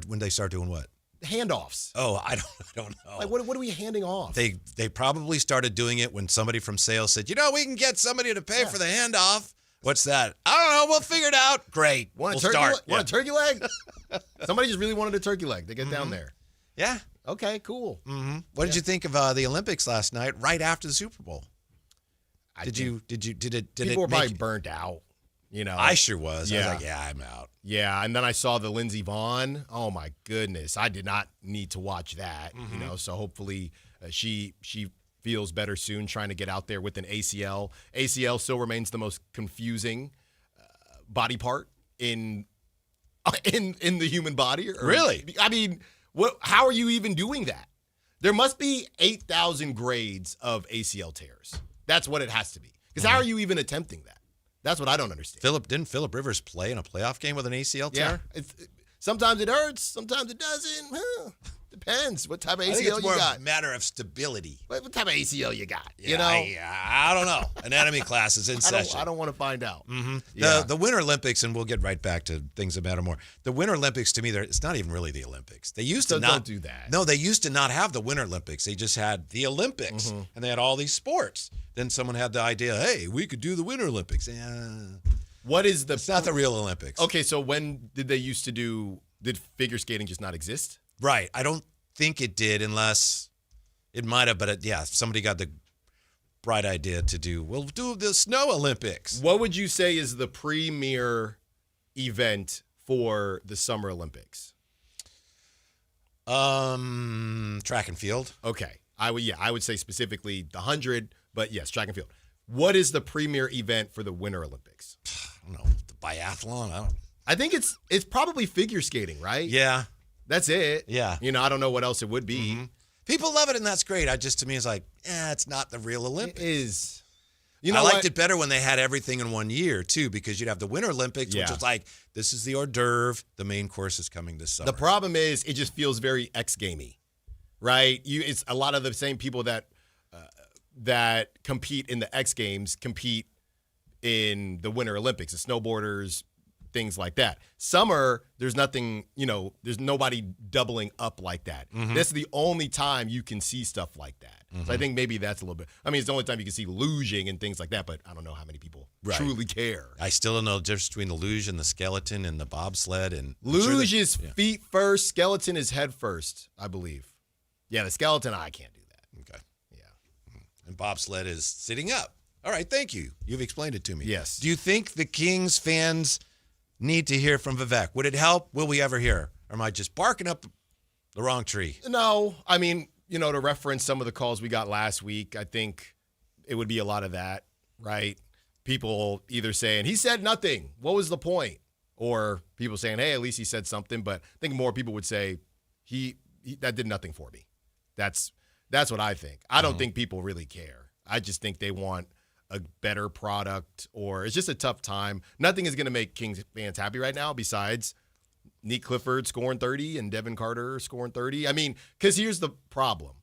When they start doing what? Handoffs. Oh, I don't know. Like, what are we handing off? They probably started doing it when somebody from sales said, we can get somebody to pay for the handoff. What's that? I don't know. We'll figure it out. Great. Want a turkey leg? Somebody just really wanted a turkey leg. They get down there. Yeah. Okay, cool. Mm-hmm. What did you think of the Olympics last night right after the Super Bowl? People were probably burnt out. I sure was. Yeah. I was like, I'm out. Yeah, and then I saw the Lindsey Vonn. Oh my goodness, I did not need to watch that. Mm-hmm. So hopefully she feels better soon. Trying to get out there with an ACL. ACL still remains the most confusing body part in the human body. Really? I mean, how are you even doing that? There must be 8,000 grades of ACL tears. That's what it has to be. Because how are you even attempting that? That's what I don't understand. Didn't Phillip Rivers play in a playoff game with an ACL tear? Yeah. Sometimes it hurts. Sometimes it doesn't. Depends what type of ACL I think it's more you got. A matter of stability. What type of ACL you got? I don't know. Anatomy class is in session. I don't want to find out. Mm-hmm. Yeah. The Winter Olympics, and we'll get right back to things that matter more. The Winter Olympics, to me, it's not even really the Olympics. They used to not don't do that. No, they used to not have the Winter Olympics. They just had the Olympics, and they had all these sports. Then someone had the idea, hey, we could do the Winter Olympics. It's not the real Olympics. Okay, so when did they used to do? Did figure skating just not exist? Right. I don't think it did, unless it might have. But somebody got the bright idea to we'll do the Snow Olympics. What would you say is the premier event for the Summer Olympics? Track and field. Okay. I would say specifically the 100, but yes, track and field. What is the premier event for the Winter Olympics? I don't know. The biathlon? I think it's probably figure skating, right? Yeah. That's it. Yeah. I don't know what else it would be. Mm-hmm. People love it, and that's great. To me, it's like, it's not the real Olympics. It is. I liked it better when they had everything in one year, too, because you'd have the Winter Olympics, which was like, this is the hors d'oeuvre. The main course is coming this summer. The problem is it just feels very X-gamey, right? It's a lot of the same people that compete in the X Games compete in the Winter Olympics, the snowboarders, things like that. Summer, there's nothing, there's nobody doubling up like that. Mm-hmm. That's the only time you can see stuff like that. Mm-hmm. So I think maybe that's a little bit, it's the only time you can see luging and things like that, but I don't know how many people truly care. I still don't know the difference between the luge and the skeleton and the bobsled. And luge is feet first, skeleton is head first, I believe. Yeah, the skeleton, I can't do that. Okay. Yeah. And bobsled is sitting up. All right, thank you. You've explained it to me. Yes. Do you think the Kings fans need to hear from Vivek? Would it help? Will we ever hear? Or am I just barking up the wrong tree? No. To reference some of the calls we got last week, I think it would be a lot of that, right? People either saying, he said nothing. What was the point? Or people saying, hey, at least he said something. But I think more people would say, he that did nothing for me. That's what I think. I don't think people really care. I just think they want a better product, or it's just a tough time. Nothing is going to make Kings fans happy right now besides Nick Clifford scoring 30 and Devin Carter scoring 30. Because here's the problem.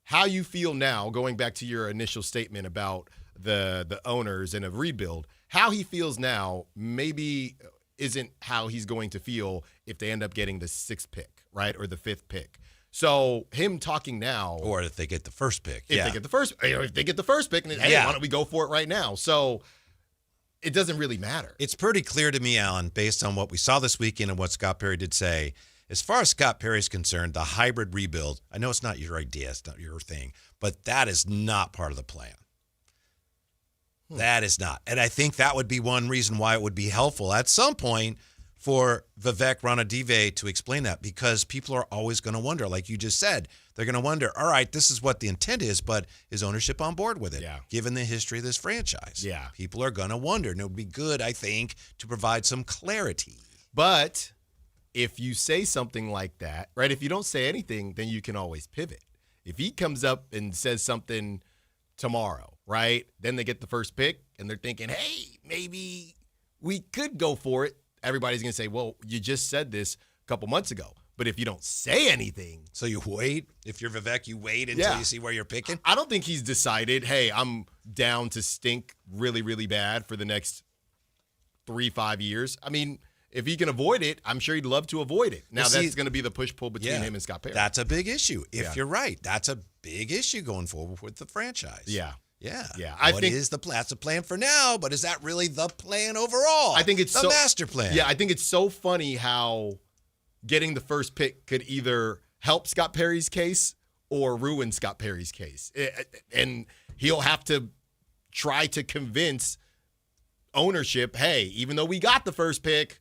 How you feel now, going back to your initial statement about the owners and a rebuild, how he feels now maybe isn't how he's going to feel if they end up getting the 6th pick, right, or the 5th pick. So him talking now, or if they get the first pick, if they get the first pick, and hey, why don't we go for it right now? So it doesn't really matter. It's pretty clear to me, Alan, based on what we saw this weekend and what Scott Perry did say. As far as Scott Perry's concerned, the hybrid rebuild, I know it's not your idea, it's not your thing, but that is not part of the plan. That is not. And I think that would be one reason why it would be helpful at some point for Vivek Ranadive to explain that, because people are always going to wonder, like you just said, they're going to wonder, all right, this is what the intent is, but is ownership on board with it? Yeah. Given the history of this franchise. Yeah. People are going to wonder, and it would be good, I think, to provide some clarity. But if you say something like that, right, if you don't say anything, then you can always pivot. If he comes up and says something tomorrow, right, then they get the first pick, and they're thinking, hey, maybe we could go for it. Everybody's going to say, well, you just said this a couple months ago. But if you don't say anything. So you wait. If you're Vivek, you wait until you see where you're picking? I don't think he's decided, hey, I'm down to stink really, really bad for the next 3-5 years. I mean, if he can avoid it, I'm sure he'd love to avoid it. Now, that's going to be the push-pull between him and Scott Perry. That's a big issue. If you're right, that's a big issue going forward with the franchise. Yeah. Yeah. I think is the plan? That's the plan for now, but is that really the plan overall? I think it's the master plan. Yeah, I think it's so funny how getting the first pick could either help Scott Perry's case or ruin Scott Perry's case. And he'll have to try to convince ownership, hey, even though we got the first pick,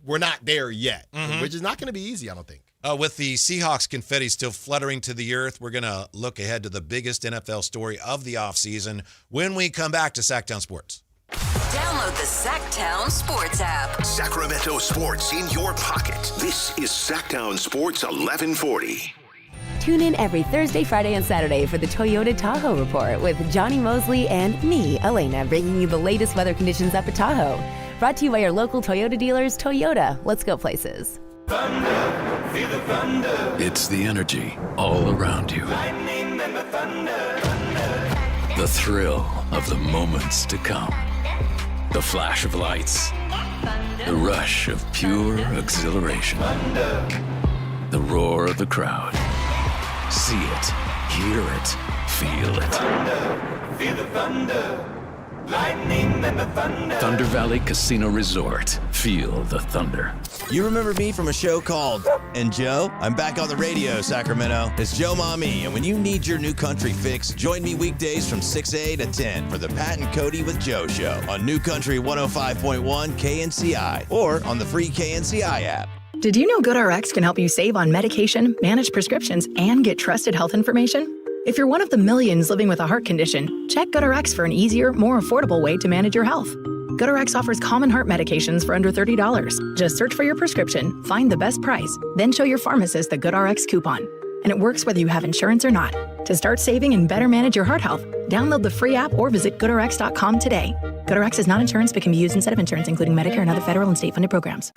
we're not there yet, which is not going to be easy, I don't think. With the Seahawks confetti still fluttering to the earth, we're going to look ahead to the biggest NFL story of the offseason when we come back to Sactown Sports. Download the Sactown Sports app. Sacramento sports in your pocket. This is Sactown Sports 1140. Tune in every Thursday, Friday, and Saturday for the Toyota Tahoe Report with Johnny Mosley and me, Elena, bringing you the latest weather conditions up at Tahoe. Brought to you by your local Toyota dealers. Toyota, let's go places. Thunder, feel the thunder. It's the energy all around you. Lightning and the thunder. The thrill of the moments to come. The flash of lights. The rush of pure exhilaration. The roar of the crowd. See it, hear it, feel it. Thunder, feel the thunder. Lightning and the thunder. Thunder Valley Casino Resort. Feel the thunder. You remember me from a show called And Joe? I'm back on the radio, Sacramento. It's Joe Mommy, and when you need your new country fix, join me weekdays from 6A to 10 for the Pat and Cody with Joe show on New Country 105.1 KNCI or on the free KNCI app. Did you know GoodRx can help you save on medication, manage prescriptions, and get trusted health information? If you're one of the millions living with a heart condition, check GoodRx for an easier, more affordable way to manage your health. GoodRx offers common heart medications for under $30. Just search for your prescription, find the best price, then show your pharmacist the GoodRx coupon. And it works whether you have insurance or not. To start saving and better manage your heart health, download the free app or visit GoodRx.com today. GoodRx is not insurance but can be used instead of insurance, including Medicare and other federal and state-funded programs.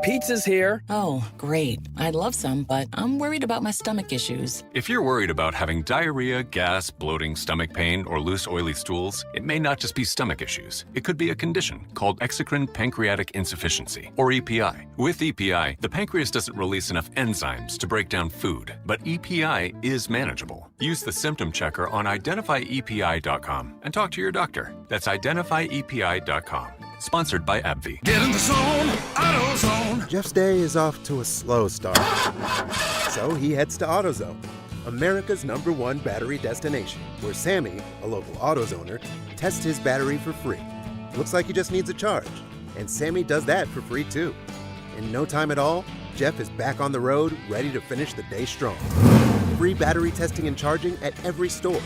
Pizza's here. Oh, great. I'd love some, but I'm worried about my stomach issues. If you're worried about having diarrhea, gas, bloating, stomach pain, or loose, oily stools, it may not just be stomach issues. It could be a condition called exocrine pancreatic insufficiency, or EPI. With EPI, the pancreas doesn't release enough enzymes to break down food, but EPI is manageable. Use the symptom checker on identifyepi.com and talk to your doctor. That's identifyepi.com. Sponsored by AbbVie. Get in the zone, AutoZone. Jeff's day is off to a slow start. So he heads to AutoZone, America's #1 battery destination, where Sammy, a local AutoZoner, tests his battery for free. Looks like he just needs a charge, and Sammy does that for free too. In no time at all, Jeff is back on the road, ready to finish the day strong. Free battery testing and charging at every store.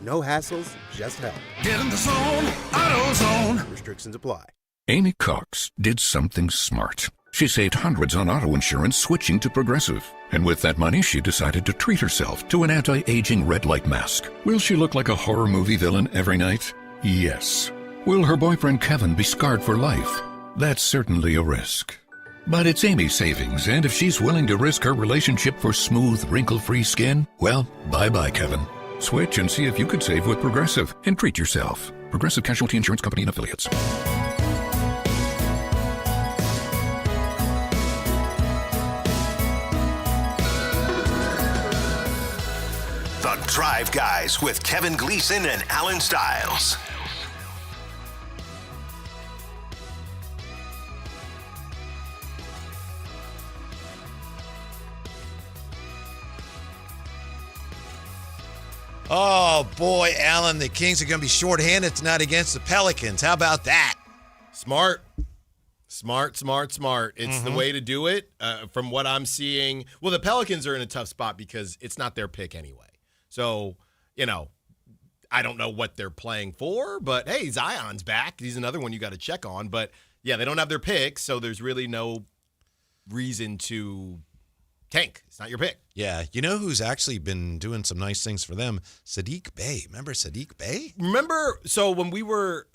No hassles, just help. Get in the zone, AutoZone. Restrictions apply. Amy Cox did something smart. She saved hundreds on auto insurance switching to Progressive. And with that money, she decided to treat herself to an anti-aging red light mask. Will she look like a horror movie villain every night? Yes. Will her boyfriend Kevin be scarred for life? That's certainly a risk. But it's Amy's savings, and if she's willing to risk her relationship for smooth, wrinkle-free skin, well, bye-bye, Kevin. Switch and see if you could save with Progressive and treat yourself. Progressive Casualty Insurance Company and Affiliates. The Drive Guys with Kevin Gleason and Alan Stiles. Oh, boy, Alan, the Kings are going to be shorthanded tonight against the Pelicans. How about that? Smart. Smart. It's the way to do it. From what I'm seeing, well, the Pelicans are in a tough spot because it's not their pick anyway. So, I don't know what they're playing for, but hey, Zion's back. He's another one you got to check on. But yeah, they don't have their pick, so there's really no reason to tank. It's not your pick. Yeah. You know who's actually been doing some nice things for them? Sadiq Bey. Remember Sadiq Bey? So when we were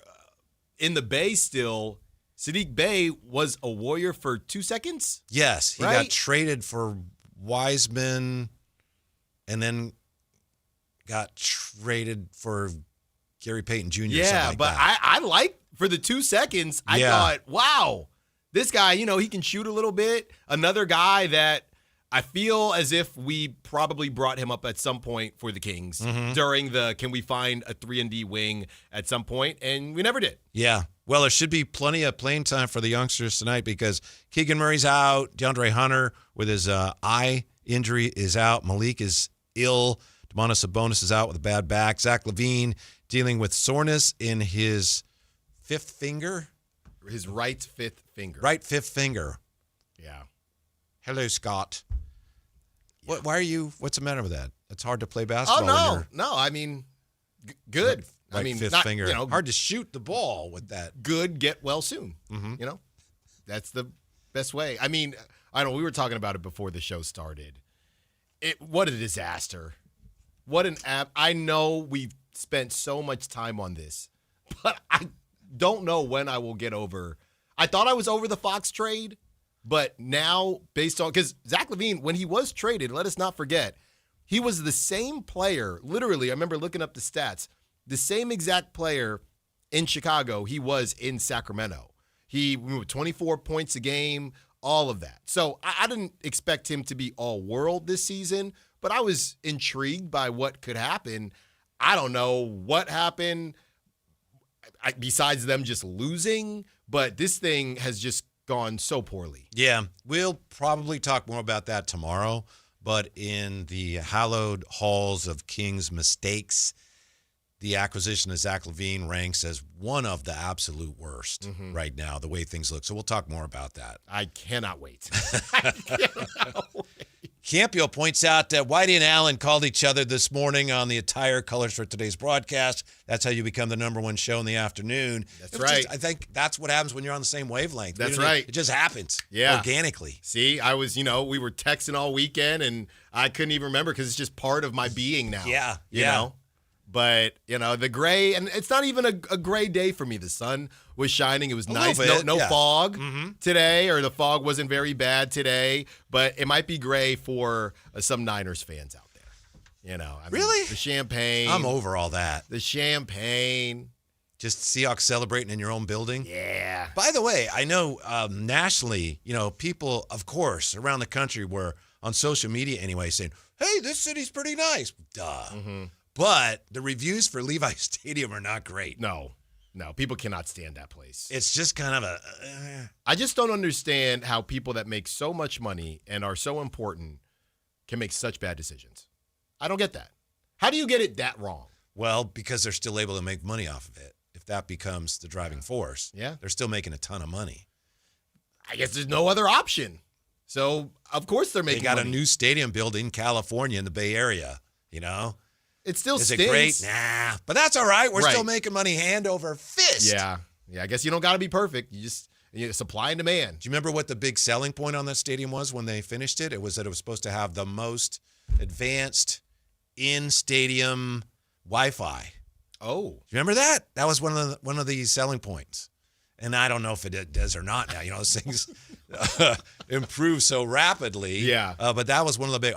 in the Bay still, Sadiq Bey was a Warrior for 2 seconds? Yes. He got traded for Wiseman and then got traded for Gary Payton Jr. Yeah, like but that. I like for the 2 seconds, I thought, wow, this guy, he can shoot a little bit. Another guy that I feel as if we probably brought him up at some point for the Kings during the can we find a 3-and-D wing at some point, and we never did. Yeah. Well, there should be plenty of playing time for the youngsters tonight because Keegan Murray's out. DeAndre Hunter with his eye injury is out. Malik is ill. Domantas Sabonis is out with a bad back. Zach LaVine dealing with soreness in his fifth finger. His right fifth finger. Right fifth finger. Yeah. Hello, Scott. Yeah. Why are you? What's the matter with that? It's hard to play basketball. Oh, no. I mean, good. Right fifth finger. Hard to shoot the ball with that. Good, get well soon. That's the best way. I mean, I don't know. We were talking about it before the show started. What a disaster. What an app. I know we've spent so much time on this, but I don't know when I will get over. I thought I was over the Fox trade, but now based on, because Zach LaVine, when he was traded, let us not forget, he was the same player. Literally, I remember looking up the stats, the same exact player in Chicago he was in Sacramento. He moved 24 points a game, all of that. So I didn't expect him to be all world this season, but I was intrigued by what could happen. I don't know what happened besides them just losing, but this thing has just gone so poorly. Yeah, we'll probably talk more about that tomorrow, but in the hallowed halls of Kings mistakes, the acquisition of Zach LaVine ranks as one of the absolute worst right now, the way things look. So we'll talk more about that. I cannot wait. Campio points out that Whitey and Allen called each other this morning on the attire colors for today's broadcast. That's how you become the number one show in the afternoon. That's right. I think that's what happens when you're on the same wavelength. That's right. It just happens organically. See, I was, we were texting all weekend, and I couldn't even remember because it's just part of my being now. Yeah. You know? But, the gray, and it's not even a gray day for me. The sun was shining. It was nice. No fog today, or the fog wasn't very bad today. But it might be gray for some Niners fans out there. Really? The champagne. I'm over all that. The champagne. Just Seahawks celebrating in your own building? Yeah. By the way, I know nationally, people, of course, around the country were on social media anyway saying, hey, this city's pretty nice. Duh. But the reviews for Levi Stadium are not great. No, people cannot stand that place. It's just kind of I just don't understand how people that make so much money and are so important can make such bad decisions. I don't get that. How do you get it that wrong? Well, because they're still able to make money off of it. If that becomes the driving force, they're still making a ton of money. I guess there's no other option. So, of course they're making money. They got a new stadium built in California in the Bay Area, It still Is stinks. it great? Nah. But that's all right. We're still making money hand over fist. Yeah. I guess you don't got to be perfect. You just supply and demand. Do you remember what the big selling point on that stadium was when they finished it? It was that it was supposed to have the most advanced in-stadium Wi-Fi. Oh. Do you remember that? That was one of the selling points. And I don't know if it does or not now. Those things improve so rapidly. Yeah. But that was one of the big,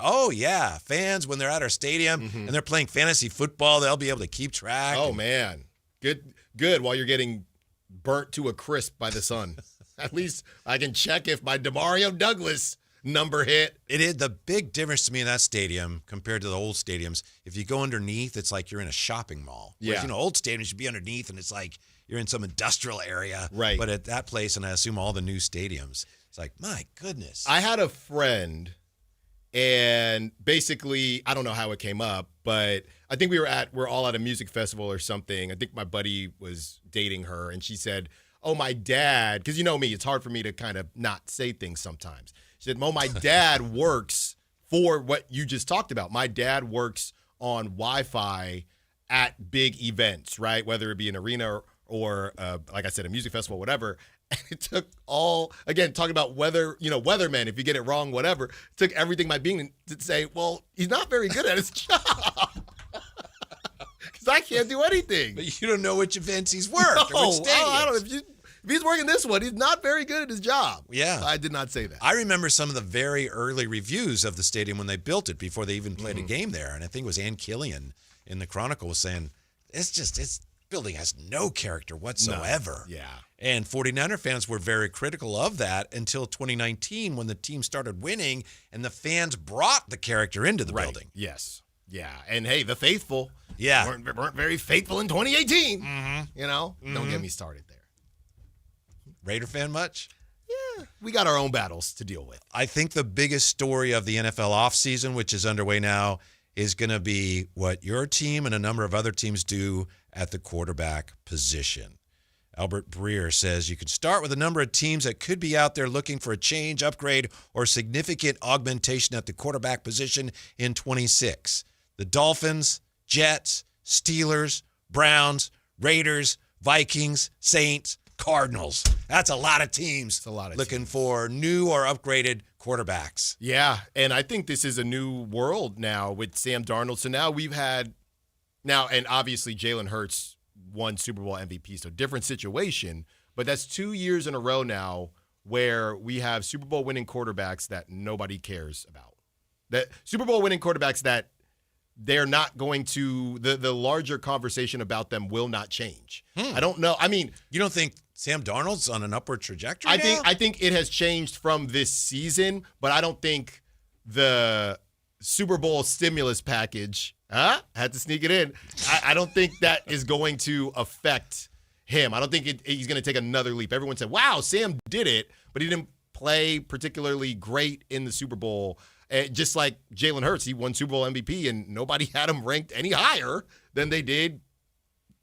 fans, when they're at our stadium and they're playing fantasy football, they'll be able to keep track. Oh, man. Good while you're getting burnt to a crisp by the sun. At least I can check if my Demario Douglas number hit. It is the big difference to me in that stadium compared to the old stadiums. If you go underneath, it's like you're in a shopping mall. Whereas, old stadiums should be underneath, and it's like you're in some industrial area. Right. But at that place, and I assume all the new stadiums, it's like, my goodness. I had a friend, and basically, I don't know how it came up, but I think we're all at a music festival or something. I think my buddy was dating her, and she said, my dad, because you know me, it's hard for me to kind of not say things sometimes. She said, my dad works for what you just talked about. My dad works on Wi-Fi at big events, right? Whether it be an arena or like I said, a music festival, whatever. And it took again, talking about weathermen, if you get it wrong, whatever, it took everything my being to say, well, he's not very good at his job. Because I can't do anything. But you don't know which events he's worked or which stadiums. I don't know. If he's working this one, he's not very good at his job. Yeah. I did not say that. I remember some of the very early reviews of the stadium when they built it before they even played a game there. And I think it was Ann Killian in the Chronicle was saying, this building has no character whatsoever. No. Yeah. And 49er fans were very critical of that until 2019 when the team started winning and the fans brought the character into the building. Yes. Yeah. And hey, the faithful weren't very faithful in 2018. Don't get me started there. Raider fan much? Yeah. We got our own battles to deal with. I think the biggest story of the NFL offseason, which is underway now, is going to be what your team and a number of other teams do at the quarterback position. Albert Breer says you can start with a number of teams that could be out there looking for a change, upgrade, or significant augmentation at the quarterback position in 26. The Dolphins, Jets, Steelers, Browns, Raiders, Vikings, Saints, Cardinals. That's a lot of teams. It's a lot of looking teams. for new or upgraded quarterbacks. Yeah, and I think this is a new world now with Sam Darnold. So now and obviously Jalen Hurts won Super Bowl MVP, so different situation. But that's 2 years in a row now where we have Super Bowl winning quarterbacks that nobody cares about. That Super Bowl winning quarterbacks that they're not going to, the larger conversation about them will not change. I don't know. I mean, you don't think Sam Darnold's on an upward trajectory I think it has changed from this season, but I don't think the Super Bowl stimulus package, had to sneak it in. I don't think that is going to affect him. I don't think he's going to take another leap. Everyone said, wow, Sam did it, but he didn't play particularly great in the Super Bowl. Just like Jalen Hurts, he won Super Bowl MVP, and nobody had him ranked any higher than they did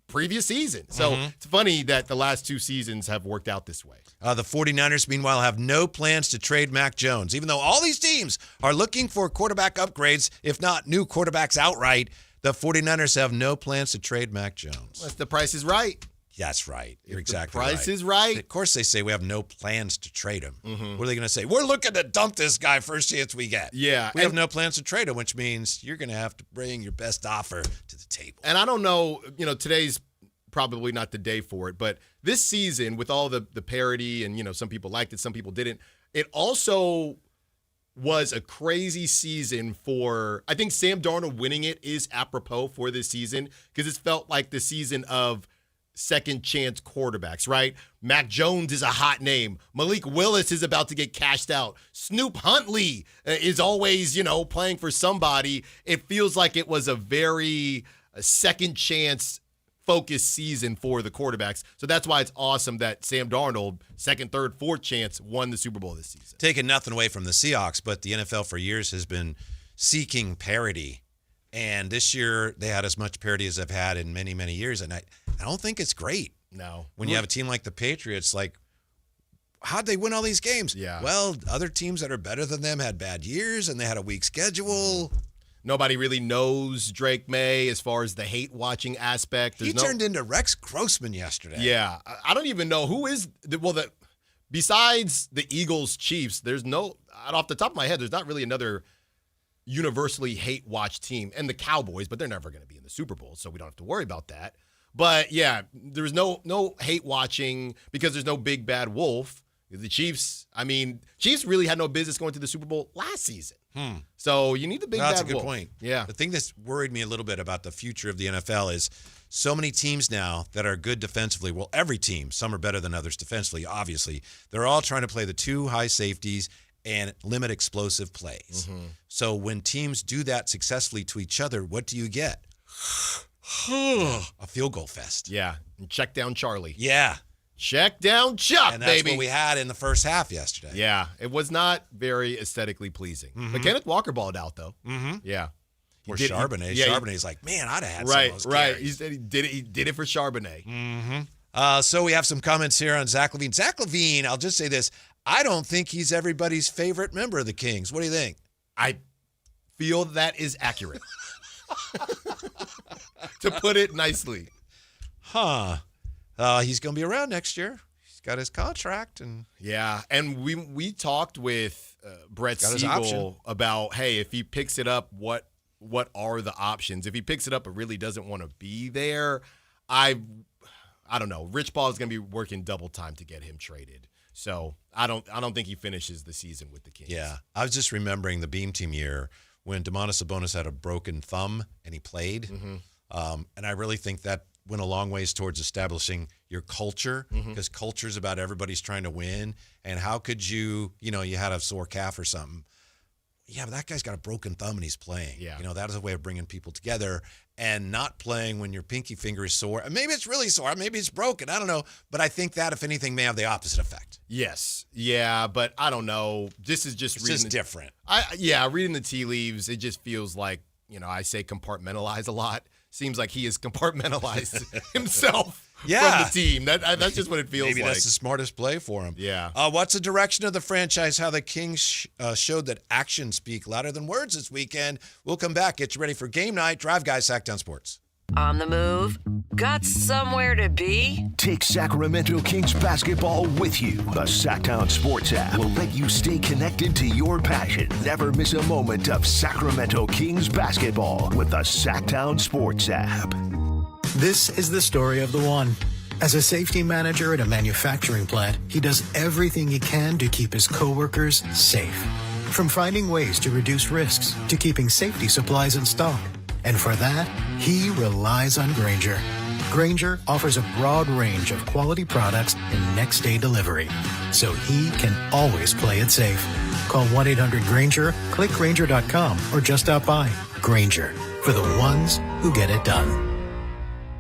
previous season. So it's funny that the last 2 seasons have worked out this way. The 49ers, meanwhile, have no plans to trade Mac Jones. Even though all these teams are looking for quarterback upgrades, if not new quarterbacks outright, the 49ers have no plans to trade Mac Jones. Unless the price is right. That's right. You're exactly right. The price is right. Of course they say we have no plans to trade him. What are they going to say? We're looking to dump this guy first chance we get. Yeah. We have no plans to trade him, which means you're going to have to bring your best offer to the table. And I don't know, today's probably not the day for it, but this season with all the parity and, some people liked it, some people didn't, it also was a crazy season for, I think Sam Darnold winning it is apropos for this season because it's felt like the season of second chance quarterbacks, right? Mac Jones is a hot name. Malik Willis is about to get cashed out. Snoop Huntley is always, playing for somebody. It feels like it was a very second chance focused season for the quarterbacks. So that's why it's awesome that Sam Darnold, second, third, fourth chance, won the Super Bowl this season. Taking nothing away from the Seahawks, but the NFL for years has been seeking parity. And this year they had as much parity as I've had in many, many years. And I don't think it's great. No. When you have a team like the Patriots, like, how'd they win all these games? Yeah. Well, other teams that are better than them had bad years and they had a weak schedule. Nobody really knows Drake May as far as the hate-watching aspect. He turned into Rex Grossman yesterday. Yeah. I don't even know who is besides the Eagles Chiefs, there's no, off the top of my head, there's not really another universally hate-watch team. And the Cowboys, but they're never going to be in the Super Bowl, so we don't have to worry about that. But, yeah, there's no hate-watching because there's no big bad wolf. The Chiefs really had no business going to the Super Bowl last season. So you need the big bad wolf. That's a good point. Yeah. The thing that's worried me a little bit about the future of the NFL is so many teams now that are good defensively. Well, every team, some are better than others defensively, obviously. They're all trying to play the 2 high safeties and limit explosive plays. So when teams do that successfully to each other, what do you get? A field goal fest. Yeah. And check down Charlie. Yeah. Check down Chuck, and that's baby. what we had in the first half yesterday. Yeah. It was not very aesthetically pleasing. But Kenneth Walker balled out, though. Yeah. Or Charbonnet. Charbonnet's like, man, I'd have had some of those Right. carries. He said he did it for Charbonnet. So we have some comments here on Zach LaVine. Zach LaVine, I'll just say this. I don't think he's everybody's favorite member of the Kings. What do you think? I feel that is accurate. To put it nicely. Huh. He's going to be around next year. He's got his contract. And we talked with Brett Siegel about, hey, if he picks it up, what are the options? If he picks it up but really doesn't want to be there, I don't know. Rich Paul is going to be working double time to get him traded. So I don't think he finishes the season with the Kings. Yeah. I was just remembering the Beam Team year when Domantas Sabonis had a broken thumb and he played. Mm-hmm. And I really think that went a long ways towards establishing your culture, because culture is about everybody's trying to win. And how could you had a sore calf or something. Yeah, but that guy's got a broken thumb and he's playing. Yeah. That is a way of bringing people together, and not playing when your pinky finger is sore. And maybe it's really sore. Maybe it's broken. I don't know. But I think that, if anything, may have the opposite effect. Yes. Yeah, but I don't know. This is just different. Reading the tea leaves, it just feels like, I say compartmentalize a lot. Seems like he has compartmentalized himself from the team. That's just what it feels like. Maybe that's the smartest play for him. Yeah. What's the direction of the franchise? How the Kings showed that actions speak louder than words this weekend. We'll come back. Get you ready for game night. Drive Guys, Sactown Sports. On the move? Got somewhere to be? Take Sacramento Kings basketball with you. The Sactown Sports app will let you stay connected to your passion. Never miss a moment of Sacramento Kings basketball with the Sactown Sports app. This is the story of the one. As a safety manager at a manufacturing plant, he does everything he can to keep his coworkers safe. From finding ways to reduce risks to keeping safety supplies in stock. And for that, he relies on Grainger. Grainger offers a broad range of quality products and next-day delivery, so he can always play it safe. Call 1-800-GRAINGER, click Grainger.com, or just stop by. Grainger, for the ones who get it done.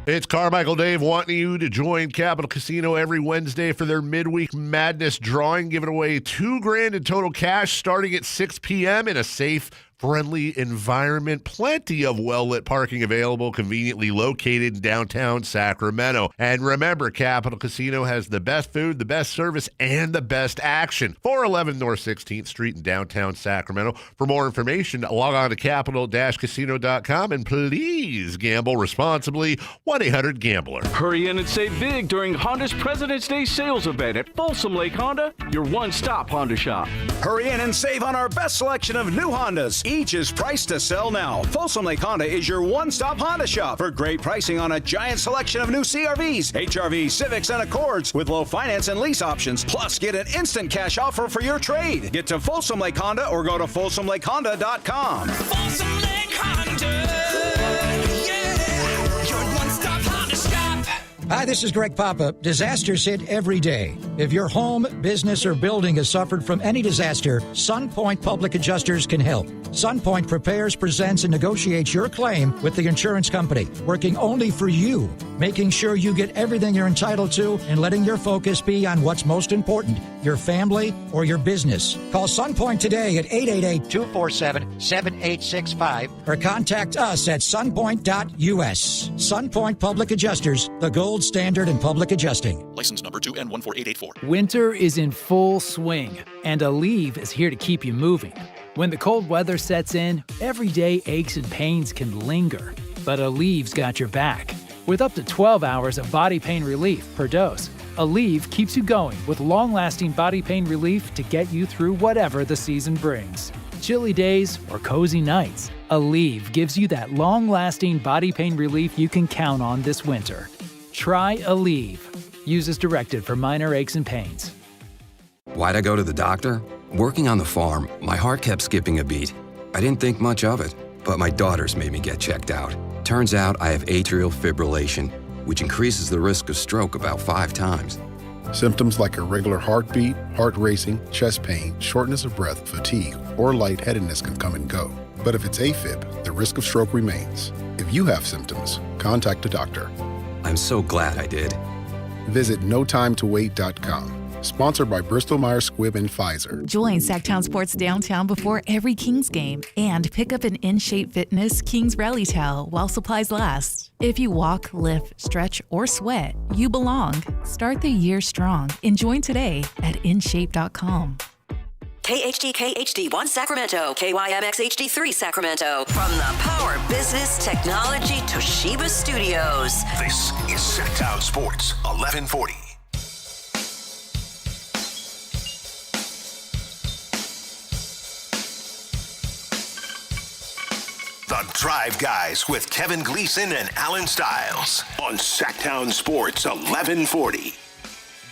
It's Carmichael Dave wanting you to join Capital Casino every Wednesday for their midweek madness drawing, giving away $2,000 in total cash starting at 6 p.m. in a safe, friendly environment. Plenty of well-lit parking available, conveniently located in downtown Sacramento. And remember, Capital Casino has the best food, the best service, and the best action. 411 North 16th Street in downtown Sacramento. For more information, log on to capital-casino.com, and please gamble responsibly. 1-800-GAMBLER. Hurry in and save big during Honda's President's Day sales event at Folsom Lake Honda, your one-stop Honda shop. Hurry in and save on our best selection of new Hondas. Each is priced to sell now. Folsom Lake Honda is your one-stop Honda shop for great pricing on a giant selection of new CRVs, HRVs, Civics, and Accords with low finance and lease options. Plus, get an instant cash offer for your trade. Get to Folsom Lake Honda or go to folsomlakehonda.com. Folsom Lake Honda. Yeah, your one-stop Honda shop. Hi, this is Greg Papa. Disasters hit every day. If your home, business, or building has suffered from any disaster, SunPoint Public Adjusters can help. SunPoint prepares, presents, and negotiates your claim with the insurance company, working only for you, making sure you get everything you're entitled to and letting your focus be on what's most important, your family or your business. Call SunPoint today at 888-247-7865 or contact us at sunpoint.us. SunPoint Public Adjusters, the gold standard in public adjusting. License number 2N14884. Winter is in full swing, and Aleve is here to keep you moving. When the cold weather sets in, everyday aches and pains can linger, but Aleve's got your back. With up to 12 hours of body pain relief per dose, Aleve keeps you going with long-lasting body pain relief to get you through whatever the season brings. Chilly days or cozy nights, Aleve gives you that long-lasting body pain relief you can count on this winter. Try Aleve. Use as directed for minor aches and pains. Why'd I go to the doctor? Working on the farm, my heart kept skipping a beat. I didn't think much of it, but my daughters made me get checked out. Turns out I have atrial fibrillation, which increases the risk of stroke about 5 times. Symptoms like irregular heartbeat, heart racing, chest pain, shortness of breath, fatigue, or lightheadedness can come and go. But if it's AFib, the risk of stroke remains. If you have symptoms, contact a doctor. I'm so glad I did. Visit notimetowait.com. Sponsored by Bristol-Myers Squibb and Pfizer. Join Sactown Sports downtown before every Kings game and pick up an In Shape Fitness Kings Rally towel while supplies last. If you walk, lift, stretch, or sweat, you belong. Start the year strong and join today at InShape.com. KHD HD1 Sacramento, KYMX HD3 Sacramento. From the Power Business Technology Toshiba Studios. This is Sactown Sports 1140. The Drive Guys with Kevin Gleason and Alan Stiles on Sactown Sports 1140.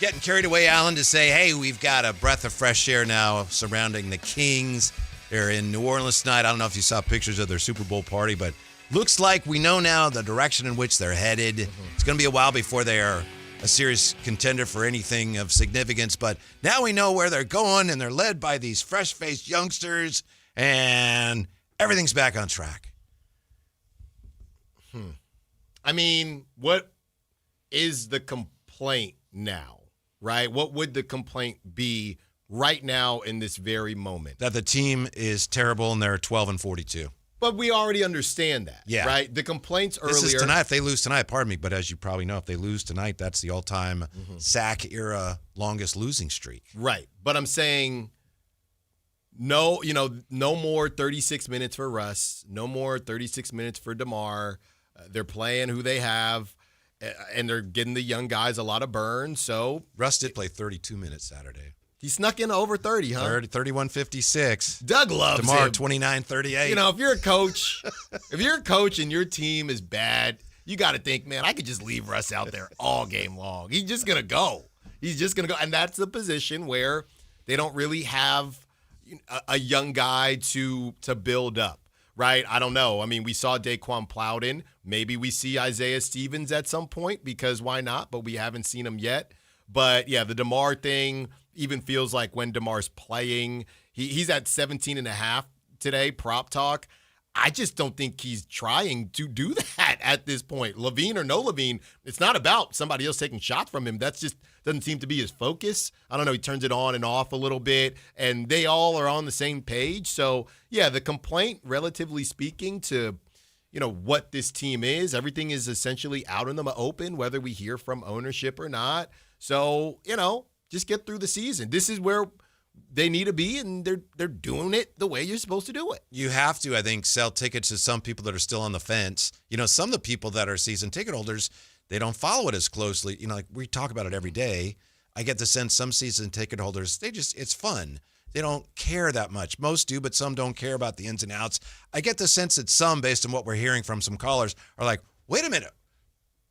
Getting carried away, Alan, to say, hey, we've got a breath of fresh air now surrounding the Kings. They're in New Orleans tonight. I don't know if you saw pictures of their Super Bowl party, but looks like we know now the direction in which they're headed. It's going to be a while before they are a serious contender for anything of significance, but now we know where they're going, and they're led by these fresh-faced youngsters, and everything's back on track. I mean, what is the complaint now, right? What would the complaint be right now in this very moment? That the team is terrible and they're 12-42. But we already understand that, yeah. Right? The complaints earlier. This is tonight. If they lose tonight, pardon me, but as you probably know, if they lose tonight, that's the all-time Sac era longest losing streak. Right. But I'm saying no more 36 minutes for Russ, no more 36 minutes for DeMar. They're playing who they have, and they're getting the young guys a lot of burn. So Russ did play 32 minutes Saturday. He snuck in over 30, huh? 31-56. Doug loves DeMar, him. 29-38. You know, if you're a coach and your team is bad, you got to think, man, I could just leave Russ out there all game long. He's just going to go. And that's the position where they don't really have a young guy to build up. Right? I don't know. I mean, we saw Daquan Plowden. Maybe we see Isaiah Stevens at some point because why not? But we haven't seen him yet. But, yeah, the DeMar thing even feels like when DeMar's playing, he's at 17.5 today, prop talk. I just don't think he's trying to do that at this point. Levine or no Levine, it's not about somebody else taking shots from him. That's just doesn't seem to be his focus. I don't know. He turns it on and off a little bit, and they all are on the same page. So, yeah, the complaint, relatively speaking, to what this team is, everything is essentially out in the open, whether we hear from ownership or not. So, just get through the season. This is where they need to be, and they're doing it the way you're supposed to do it. You have to, I think, sell tickets to some people that are still on the fence. Some of the people that are season ticket holders, they don't follow it as closely. Like we talk about it every day. I get the sense some season ticket holders, it's fun. They don't care that much. Most do, but some don't care about the ins and outs. I get the sense that some, based on what we're hearing from some callers, are like, wait a minute.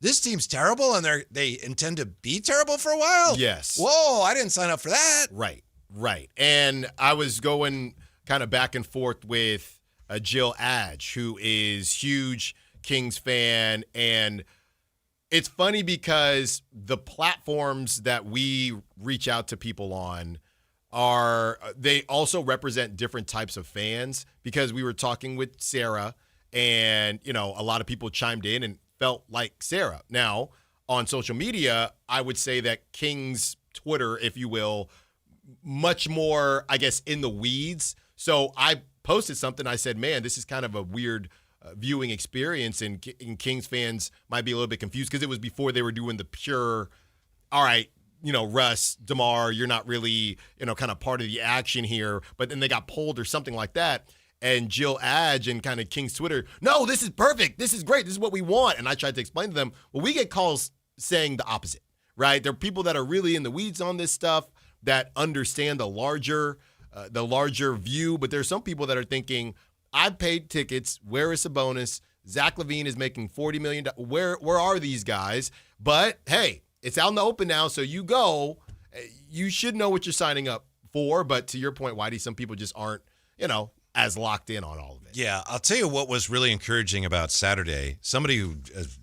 This team's terrible, and they intend to be terrible for a while? Yes. Whoa, I didn't sign up for that. Right. And I was going kind of back and forth with Jill Adge, who is huge Kings fan. And it's funny because the platforms that we reach out to people on they also represent different types of fans, because we were talking with Sarah and, a lot of people chimed in and felt like Sarah. Now, on social media, I would say that Kings Twitter, if you will, much more, I guess, in the weeds. So I posted something. I said, man, this is kind of a weird viewing experience, and Kings fans might be a little bit confused because it was before they were doing the pure, all right, Russ, DeMar, you're not really, kind of part of the action here. But then they got pulled or something like that. And Jill Adge and kind of Kings Twitter, no, this is perfect. This is great. This is what we want. And I tried to explain to them, well, we get calls saying the opposite, right? There are people that are really in the weeds on this stuff that understand the larger view. But there's some people that are thinking, I paid tickets. Where is Sabonis? Zach LaVine is making $40 million. Where are these guys? But, hey, it's out in the open now, so you go. You should know what you're signing up for. But to your point, Whitey, some people just aren't, as locked in on all of it. Yeah, I'll tell you what was really encouraging about Saturday. Somebody who has,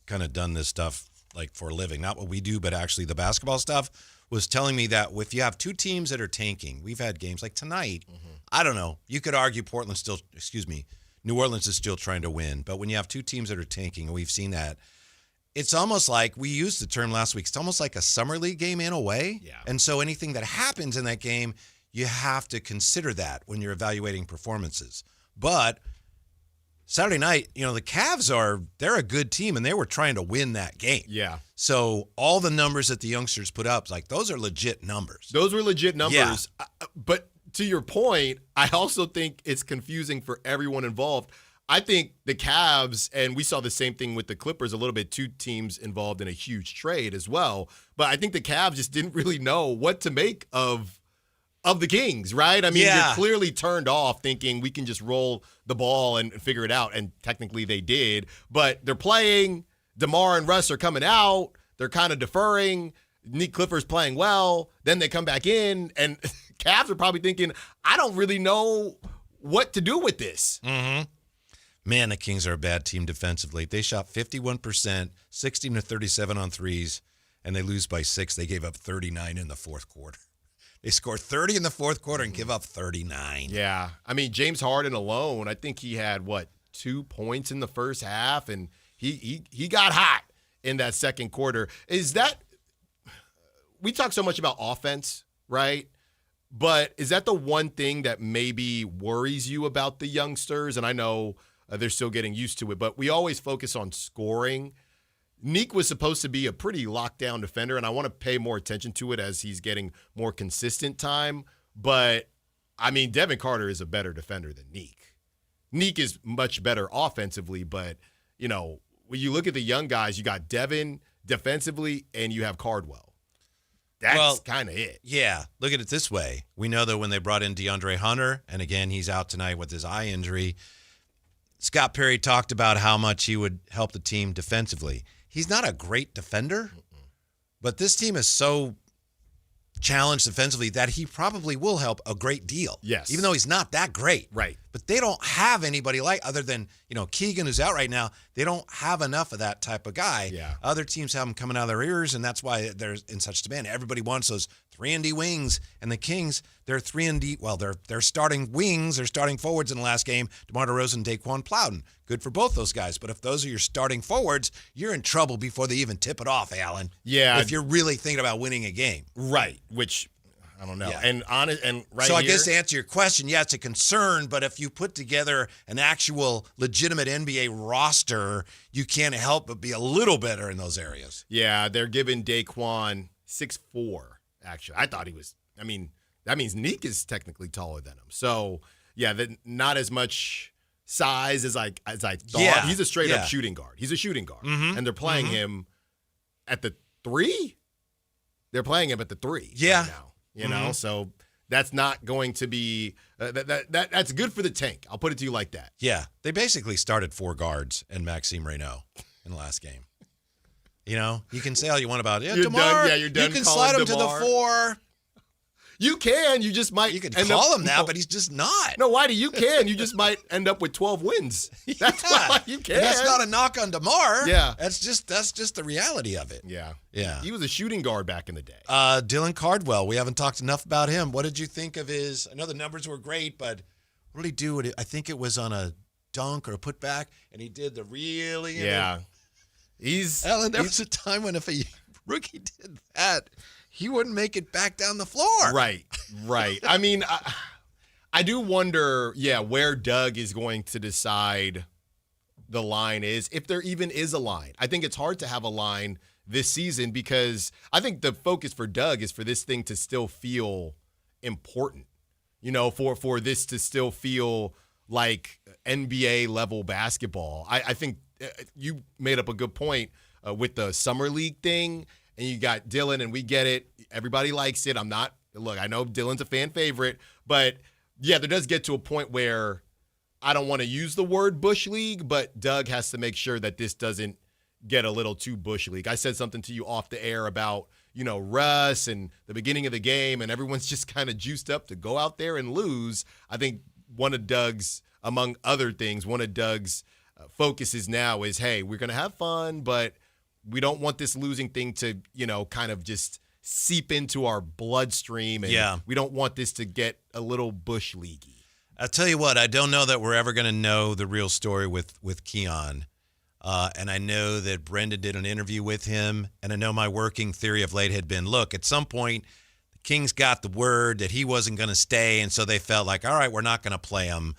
kind of done this stuff like for a living, not what we do, but actually the basketball stuff, was telling me that if you have two teams that are tanking, we've had games like tonight. I don't know. You could argue New Orleans is still trying to win. But when you have two teams that are tanking, and we've seen that, it's almost like, we used the term last week, it's almost like a summer league game in a way. Yeah. And so anything that happens in that game, you have to consider that when you're evaluating performances. But Saturday night, the Cavs they're a good team, and they were trying to win that game. Yeah. So all the numbers that the youngsters put up, those are legit numbers. Those were legit numbers. Yeah. But to your point, I also think it's confusing for everyone involved. I think the Cavs, and we saw the same thing with the Clippers a little bit, two teams involved in a huge trade as well. But I think the Cavs just didn't really know what to make of the Kings, right? I mean, Yeah. They're clearly turned off thinking we can just roll the ball and figure it out. And technically they did. But they're playing. DeMar and Russ are coming out. They're kind of deferring. Nick Clifford's playing well. Then they come back in. And Cavs are probably thinking, I don't really know what to do with this. Mm-hmm. Man, the Kings are a bad team defensively. They shot 51%, 16-37 on threes, and they lose by 6. They gave up 39 in the fourth quarter. They score 30 in the fourth quarter and give up 39. Yeah. I mean, James Harden alone, I think he had, 2 points in the first half, and he got hot in that second quarter. We talk so much about offense, right? But is that the one thing that maybe worries you about the youngsters? And I know they're still getting used to it, but we always focus on scoring. Neek was supposed to be a pretty lockdown defender, and I want to pay more attention to it as he's getting more consistent time. But, I mean, Devin Carter is a better defender than Neek. Neek is much better offensively, but, when you look at the young guys, you got Devin defensively, and you have Cardwell. That's kind of it. Yeah. Look at it this way. We know that when they brought in DeAndre Hunter, and again, he's out tonight with his eye injury, Scott Perry talked about how much he would help the team defensively. He's not a great defender, but this team is so challenged defensively that he probably will help a great deal. Yes. Even though he's not that great. Right. But they don't have anybody other than, Keegan, who's out right now. They don't have enough of that type of guy. Yeah. Other teams have them coming out of their ears, and that's why they're in such demand. Everybody wants those 3-and-D wings, and the Kings, they're 3-and-D. Well, they're starting wings. They're starting forwards in the last game. DeMar DeRozan and Daquan Plowden. Good for both those guys. But if those are your starting forwards, you're in trouble before they even tip it off, Alan. Yeah. If you're really thinking about winning a game. Right. Which, I don't know. Yeah. So I guess to answer your question, yeah, it's a concern, but if you put together an actual legitimate NBA roster, you can't help but be a little better in those areas. Yeah, they're giving Daquan 6'4", actually. I thought he was, that means Neek is technically taller than him. So, yeah, not as much size as I thought. Yeah. He's a straight-up shooting guard. He's a shooting guard. Mm-hmm. And they're playing him at the 3? They're playing him at the 3 Yeah. right now. So that's not going to be that's good for the tank. I'll put it to you like that. Yeah, they basically started 4 guards and Maxime Reynaud in the last game. You can say all you want about it. You're DeMar, done. Yeah, you're done. You can slide him to the DeMar. 4. You can. You just might. You can call him that, but he's just not. No, Whitey, you can. You just might end up with 12 wins. That's why you can. And that's not a knock on DeMar. Yeah. That's just the reality of it. Yeah. Yeah. He was a shooting guard back in the day. Dylan Cardwell. We haven't talked enough about him. What did you think of his? I know the numbers were great, but what did he do? I think it was on a dunk or a putback, and he did the reeling. Yeah. Alan, there was a time when if a rookie did that, he wouldn't make it back down the floor. Right. I mean, I do wonder, where Doug is going to decide the line is, if there even is a line. I think it's hard to have a line this season because I think the focus for Doug is for this thing to still feel important, for this to still feel like NBA level basketball. I think you made up a good point with the summer league thing. And you got Dylan, and we get it. Everybody likes it. I know Dylan's a fan favorite, but yeah, there does get to a point where I don't want to use the word Bush League, but Doug has to make sure that this doesn't get a little too Bush League. I said something to you off the air about, Russ and the beginning of the game, and everyone's just kind of juiced up to go out there and lose. I think among other things, one of Doug's focuses now is, hey, we're going to have fun, but we don't want this losing thing to, kind of just seep into our bloodstream. And we don't want this to get a little Bush Leaguey. I'll tell you what, I don't know that we're ever going to know the real story with Keon. And I know that Brendan did an interview with him. And I know my working theory of late had been, look, at some point, the Kings got the word that he wasn't going to stay. And so they felt like, all right, we're not going to play him.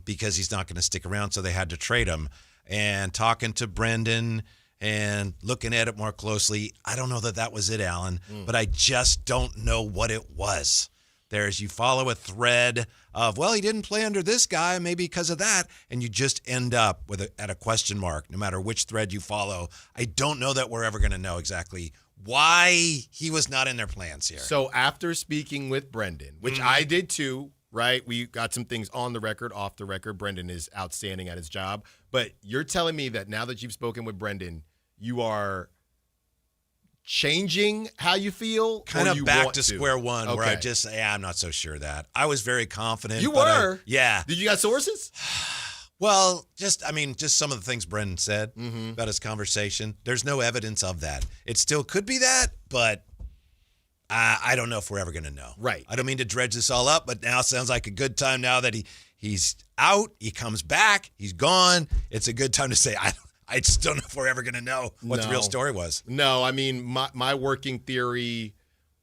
because he's not going to stick around, so they had to trade him. And talking to Brendan and looking at it more closely, I don't know that was it, Alan, but I just don't know what it was. You follow a thread of, well, he didn't play under this guy, maybe because of that, and you just end up at a question mark, no matter which thread you follow. I don't know that we're ever going to know exactly why he was not in their plans here. So after speaking with Brendan, which I did too, right? We got some things on the record, off the record. Brendan is outstanding at his job. But you're telling me that now that you've spoken with Brendan, you are changing how you feel? Kind of back to square one, where I just say, I'm not so sure that. I was very confident. You were? Yeah. Did you got sources? Well, just some of the things Brendan said about his conversation. There's no evidence of that. It still could be that, but I don't know if we're ever going to know. Right. I don't mean to dredge this all up, but now sounds like a good time now that he's out, he comes back, he's gone. It's a good time to say, I just don't know if we're ever going to know what the real story was. No, I mean, my working theory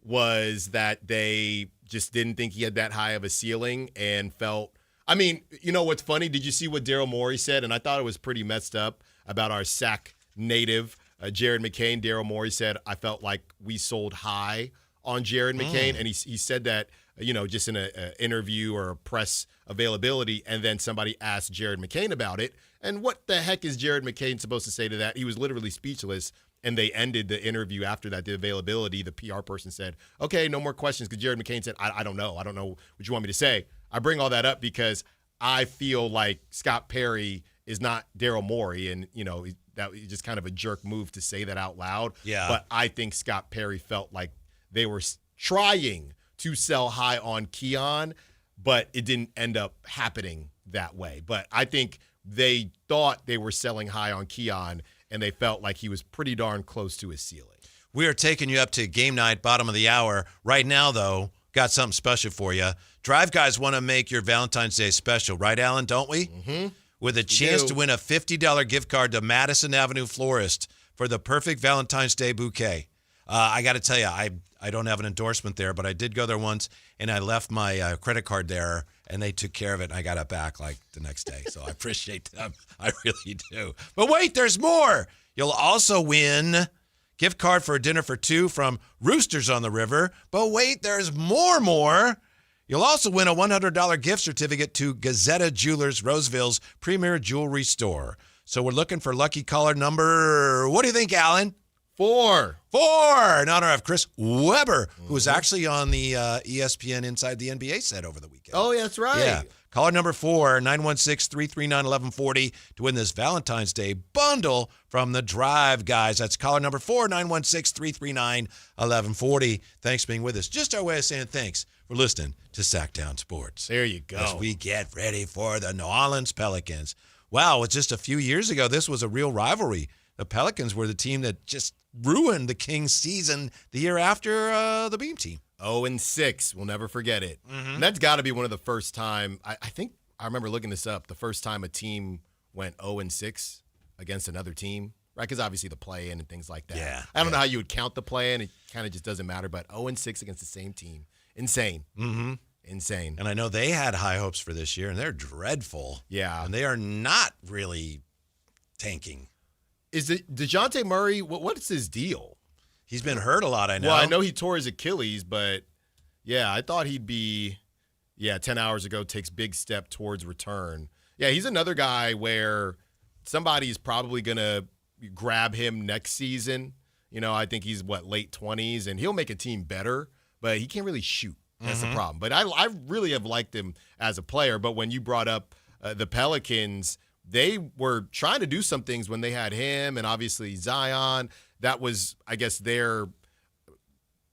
was that they just didn't think he had that high of a ceiling and felt – I mean, you know what's funny? Did you see what Daryl Morey said? And I thought it was pretty messed up about our Sac native, Jared McCain. Daryl Morey said, I felt like we sold high on Jared McCain. And he said that, just in an interview or a press availability. And then somebody asked Jared McCain about it. And what the heck is Jared McCain supposed to say to that? He was literally speechless. And they ended the interview after that, the availability. The PR person said, okay, no more questions. Because Jared McCain said, I don't know. I don't know what you want me to say. I bring all that up because I feel like Scott Perry is not Daryl Morey. And, that was just kind of a jerk move to say that out loud. Yeah. But I think Scott Perry felt like they were trying to sell high on Keon, but it didn't end up happening that way. But I think they thought they were selling high on Keon, and they felt like he was pretty darn close to his ceiling. We are taking you up to game night, bottom of the hour. Right now, though, got something special for you. Drive Guys want to make your Valentine's Day special, right, Alan? Don't we? Mm-hmm. With a chance to win a $50 gift card to Madison Avenue Florist for the perfect Valentine's Day bouquet. I got to tell you, I don't have an endorsement there, but I did go there once, and I left my credit card there, and they took care of it, and I got it back like the next day. So I appreciate them. I really do. But wait, there's more. You'll also win gift card for a dinner for two from Roosters on the River. But wait, there's more. You'll also win a $100 gift certificate to Gazetta Jewelers, Roseville's premier jewelry store. So we're looking for lucky caller number, what do you think, Alan? 4. In honor of Chris Webber, who was actually on the ESPN Inside the NBA set over the weekend. Oh, that's right. Yeah. Caller number 4, 916-339-1140 to win this Valentine's Day bundle from the Drive Guys. That's caller number 4, 916-339-1140. Thanks for being with us. Just our way of saying thanks for listening to Sactown Sports. There you go. As we get ready for the New Orleans Pelicans. Wow, it's just a few years ago, this was a real rivalry. The Pelicans were the team that just ruined the Kings season the year after the Beam team. 0-6. We'll never forget it. Mm-hmm. And that's got to be one of the first time. I think I remember looking this up. The first time a team went 0-6 against another team, right? Because obviously the play-in and things like that. Yeah. I don't know how you would count the play-in. It kind of just doesn't matter. But 0-6 against the same team. Insane. Mm-hmm. Insane. And I know they had high hopes for this year, and they're dreadful. Yeah. And they are not really tanking. Is it DeJounte Murray? What's his deal? He's been hurt a lot, I know. Well, I know he tore his Achilles, but, yeah, I thought he'd be, 10 hours ago, takes big step towards return. Yeah, he's another guy where somebody's probably going to grab him next season. I think he's, late 20s, and he'll make a team better, but he can't really shoot. That's the problem. But I really have liked him as a player, but when you brought up the Pelicans, they were trying to do some things when they had him and obviously Zion. That was, I guess, their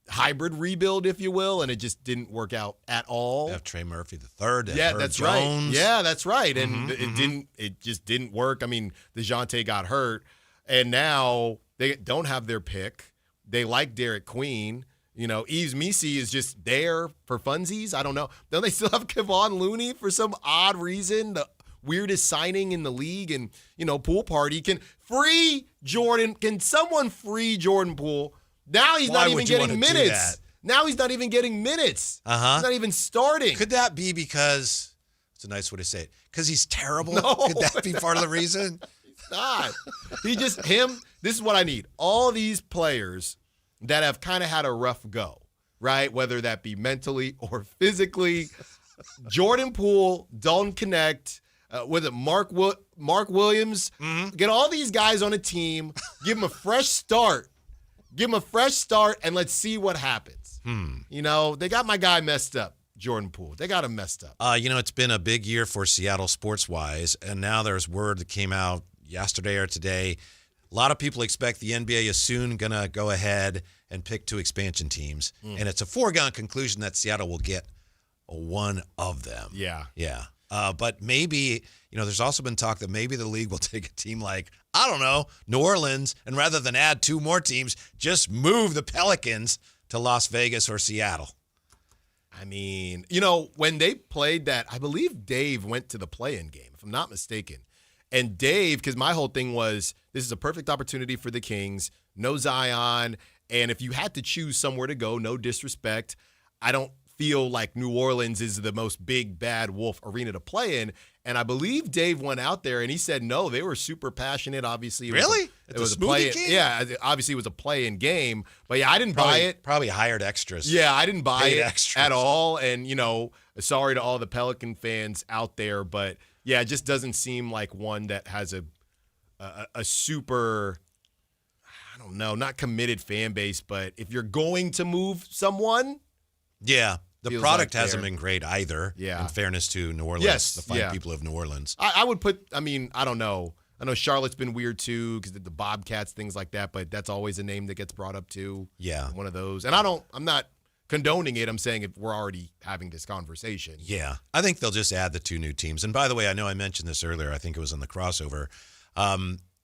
hybrid rebuild, if you will, and it just didn't work out at all. They have Trey Murphy III. Yeah, that's right. Yeah, that's right. And Mm-hmm, it just didn't work. I mean, DeJounte got hurt, and now they don't have their pick. They like Derek Queen. Yves Missi is just there for funsies. I don't know. Don't they still have Kevon Looney for some odd reason? The weirdest signing in the league, and pool party can someone free Jordan Poole? Now he's not even getting minutes. Now he's not even getting minutes. He's not even starting. Could that be because it's It's a nice way to say it. Because he's terrible? No. Could that be part of the reason? God. This is what I need. All these players that have kind of had a rough go, right? Whether that be mentally or physically. Jordan Poole, Dalton Connect, with it Mark Williams. Get all these guys on a team, give them a fresh start. And let's see what happens. You know, they got my guy messed up, Jordan Poole. They got him messed up. It's been a big year for Seattle sports-wise, and now there's word that came out yesterday or today. A lot of people expect the NBA is soon going to go ahead and pick 2 expansion teams, and it's a foregone conclusion that Seattle will get one of them. Yeah. But maybe, there's also been talk that maybe the league will take a team like, I don't know, New Orleans, and rather than add 2 more teams, just move the Pelicans to Las Vegas or Seattle. I mean, when they played that, I believe Dave went to the play-in game, if I'm not mistaken. And Dave, because my whole thing was, this is a perfect opportunity for the Kings, no Zion, and if you had to choose somewhere to go, no disrespect, I don't feel like New Orleans is the most big, bad wolf arena to play in. And I believe Dave went out there and he said, no, they were super passionate. Obviously, it was a play. Yeah, obviously it was a play-in game. But yeah, I didn't buy it. Probably hired extras. Yeah, I didn't buy it extras at all. And, sorry to all the Pelican fans out there, but yeah, it just doesn't seem like one that has a super, I don't know, not committed fan base. But if you're going to move someone, yeah. The product hasn't been great either, yeah. In fairness to New Orleans, the fine people of New Orleans. I would put, I don't know. I know Charlotte's been weird too because the Bobcats, things like that, but that's always a name that gets brought up too. Yeah. One of those. And I'm not condoning it. I'm saying if we're already having this conversation. Yeah. I think they'll just add the 2 new teams. And by the way, I know I mentioned this earlier. I think it was in the crossover.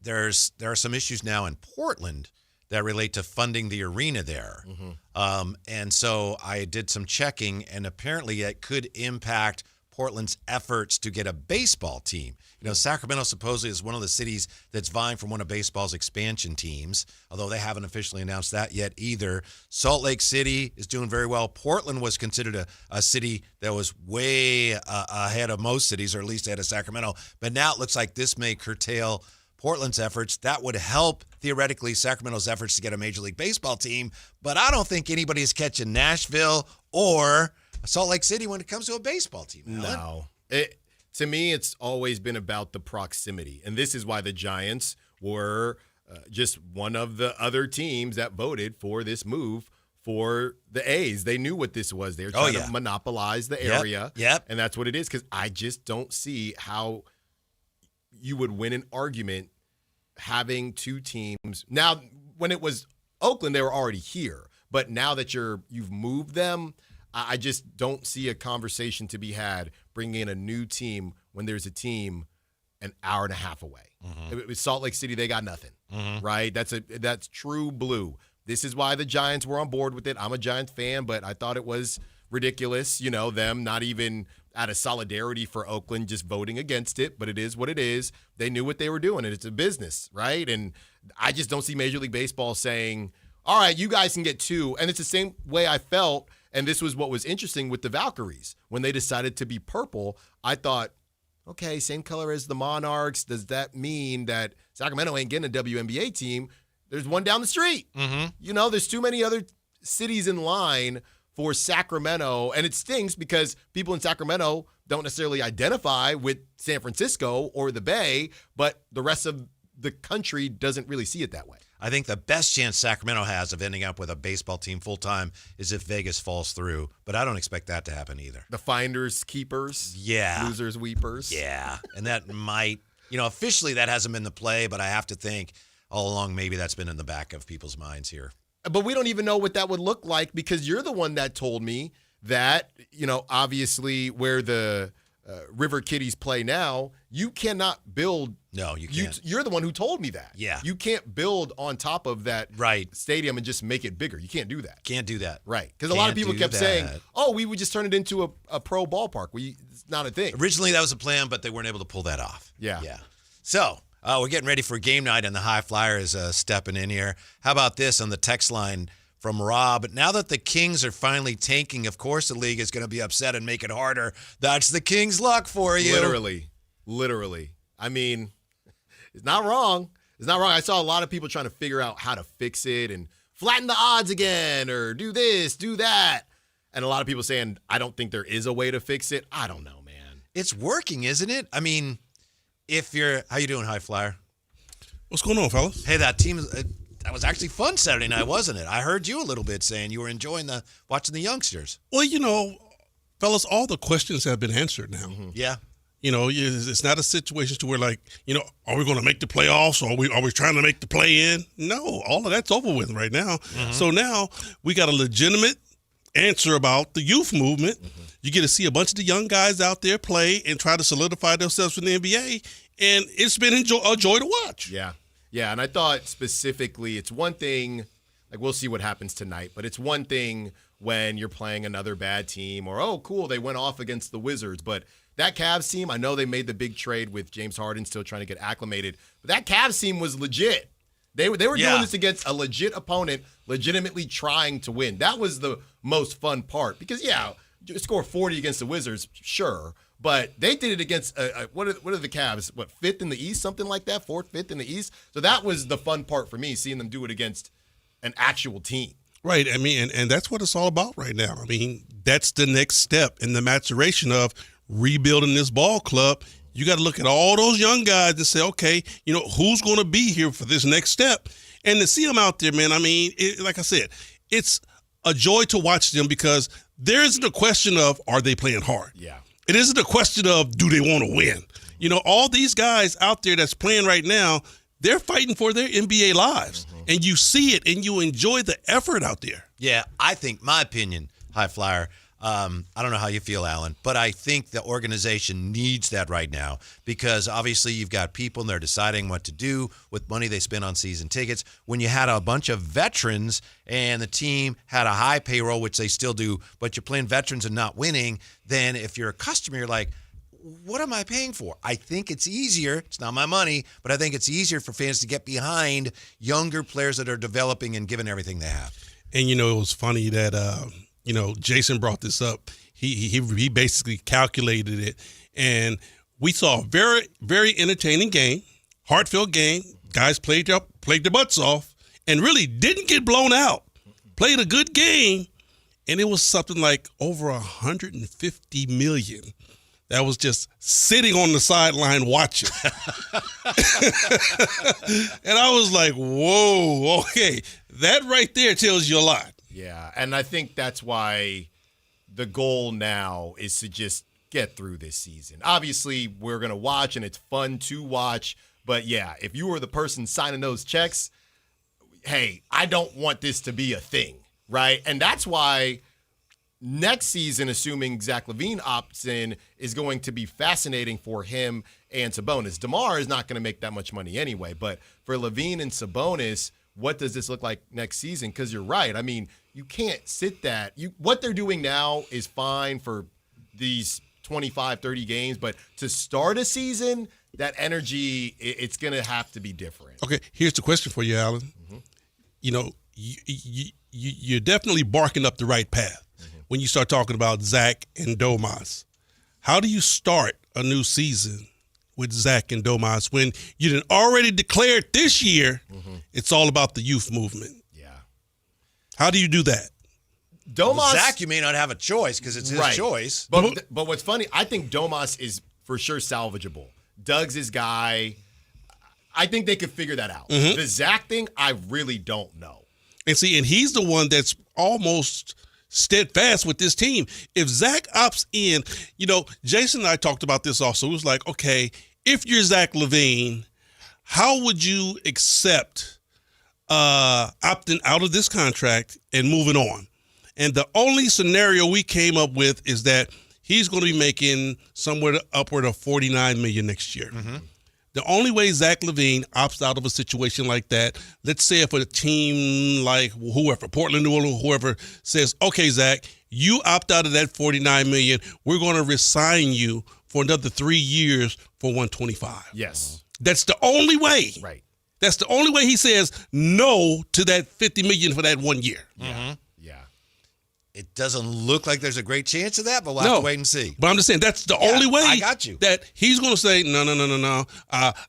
There are some issues now in Portland that relate to funding the arena there. And so I did some checking, and apparently it could impact Portland's efforts to get a baseball team. Sacramento supposedly is one of the cities that's vying for one of baseball's expansion teams, although they haven't officially announced that yet either. Salt Lake City is doing very well. Portland was considered a city that was way ahead of most cities, or at least ahead of Sacramento. But now it looks like this may curtail Portland's efforts. That would help, theoretically, Sacramento's efforts to get a Major League Baseball team, but I don't think anybody is catching Nashville or Salt Lake City when it comes to a baseball team. No. To me, it's always been about the proximity, and this is why the Giants were just one of the other teams that voted for this move for the A's. They knew what this was. They were trying to monopolize the area, and that's what it is, because I just don't see how you would win an argument having 2 teams. Now, when it was Oakland, they were already here. But now that you've moved them, I just don't see a conversation to be had bringing in a new team when there's a team an hour and a half away. With Salt Lake City, they got nothing, right? That's true blue. This is why the Giants were on board with it. I'm a Giants fan, but I thought it was ridiculous, them not even out of solidarity for Oakland just voting against it, but it is what it is. They knew what they were doing, and it's a business, right? And I just don't see Major League Baseball saying, all right, you guys can get 2. And it's the same way I felt, and this was what was interesting with the Valkyries. When they decided to be purple, I thought, okay, same color as the Monarchs. Does that mean that Sacramento ain't getting a WNBA team? There's one down the street. There's too many other cities in line for Sacramento, and it stings because people in Sacramento don't necessarily identify with San Francisco or the Bay, but the rest of the country doesn't really see it that way. I think the best chance Sacramento has of ending up with a baseball team full-time is if Vegas falls through, but I don't expect that to happen either. The finders, keepers, losers, weepers. Yeah, and that might, officially that hasn't been the play, but I have to think all along maybe that's been in the back of people's minds here. But we don't even know what that would look like because you're the one that told me that, obviously where the River Kitties play now, you cannot build. No, you can't. You're the one who told me that. Yeah. You can't build on top of that stadium and just make it bigger. You can't do that. Can't do that. Right. Because a lot of people kept saying, oh, we would just turn it into a pro ballpark. It's not a thing. Originally, that was a plan, but they weren't able to pull that off. Yeah. So we're getting ready for game night, and the High Flyer is stepping in here. How about this on the text line? from Rob. Now that the Kings are finally tanking, of course the league is going to be upset and make it harder. That's the Kings' luck for you. Literally. I mean, it's not wrong. It's not wrong. I saw a lot of people trying to figure out how to fix it and flatten the odds again or do this, do that. And a lot of people saying, I don't think there is a way to fix it. I don't know, man. It's working, isn't it? I mean, how you doing, High Flyer? What's going on, fellas? Hey, that team, that was actually fun Saturday night, wasn't it? I heard you a little bit saying you were enjoying watching the youngsters. Well, fellas, all the questions have been answered now. Mm-hmm. Yeah. It's not a situation to where are we going to make the playoffs or are we trying to make the play in? No, all of that's over with right now. Mm-hmm. So now we got a legitimate answer about the youth movement. Mm-hmm. You get to see a bunch of the young guys out there play and try to solidify themselves in the NBA, and it's been a joy to watch. Yeah, and I thought specifically it's one thing, we'll see what happens tonight, but it's one thing when you're playing another bad team or, oh, cool, they went off against the Wizards, but that Cavs team, I know they made the big trade with James Harden still trying to get acclimated, but that Cavs team was legit. They were doing this against a legit opponent, legitimately trying to win. That was the most fun part because, score 40 against the Wizards, sure, but they did it against, what are the Cavs, fifth in the East, something like that, fourth, fifth in the East? So that was the fun part for me, seeing them do it against an actual team. Right. I mean, and that's what it's all about right now. I mean, that's the next step in the maturation of rebuilding this ball club. You got to look at all those young guys and say, okay, who's going to be here for this next step? And to see them out there, man, I mean, like I said, it's a joy to watch them because there isn't a question of are they playing hard? Yeah. It isn't a question of do they want to win? All these guys out there that's playing right now, they're fighting for their NBA lives. Mm-hmm. And you see it and you enjoy the effort out there. Yeah, I think, my opinion, High Flyer, I don't know how you feel, Alan, but I think the organization needs that right now because obviously you've got people and they're deciding what to do with money they spend on season tickets. When you had a bunch of veterans and the team had a high payroll, which they still do, but you're playing veterans and not winning, then if you're a customer, you're like, what am I paying for? I think it's easier. It's not my money, but I think it's easier for fans to get behind younger players that are developing and giving everything they have. And, it was funny that Jason brought this up. He basically calculated it, and we saw a very, very entertaining game, heartfelt game. Guys played their butts off and really didn't get blown out. Played a good game, and it was something like over $150 million that was just sitting on the sideline watching. And I was like, whoa, okay, that right there tells you a lot. Yeah, and I think that's why the goal now is to just get through this season. Obviously, we're going to watch, and it's fun to watch. But, yeah, if you were the person signing those checks, hey, I don't want this to be a thing, right? And that's why next season, assuming Zach LaVine opts in, is going to be fascinating for him and Sabonis. DeMar is not going to make that much money anyway. But for LaVine and Sabonis, what does this look like next season? Because you're right. I mean, you can't sit that. What they're doing now is fine for these 25, 30 games. But to start a season, that energy, it's going to have to be different. Okay, here's the question for you, Alan. Mm-hmm. You're definitely barking up the right path when you start talking about Zach and Domas. How do you start a new season with Zach and Domas when you done already declared this year it's all about the youth movement? Yeah. How do you do that? Domas, Zach, you may not have a choice because it's his choice. But what's funny, I think Domas is for sure salvageable. Doug's his guy. I think they could figure that out. Mm-hmm. The Zach thing, I really don't know. And he's the one that's almost steadfast with this team. If Zach opts in, Jason and I talked about this also. It was like, okay, if you're Zach LaVine, how would you accept opting out of this contract and moving on? And the only scenario we came up with is that he's going to be making somewhere upward of $49 million next year. Mm-hmm. The only way Zach LaVine opts out of a situation like that, let's say if a team like whoever, Portland, New Orleans, whoever says, okay, Zach, you opt out of that $49 million, we're going to resign you for another 3 years for $125. Yes. That's the only way. Right. That's the only way he says no to that $50 million for that 1 year. Yeah. It doesn't look like there's a great chance of that, but we'll have to wait and see. But I'm just saying that's the only way I got you. that he's going to say, no.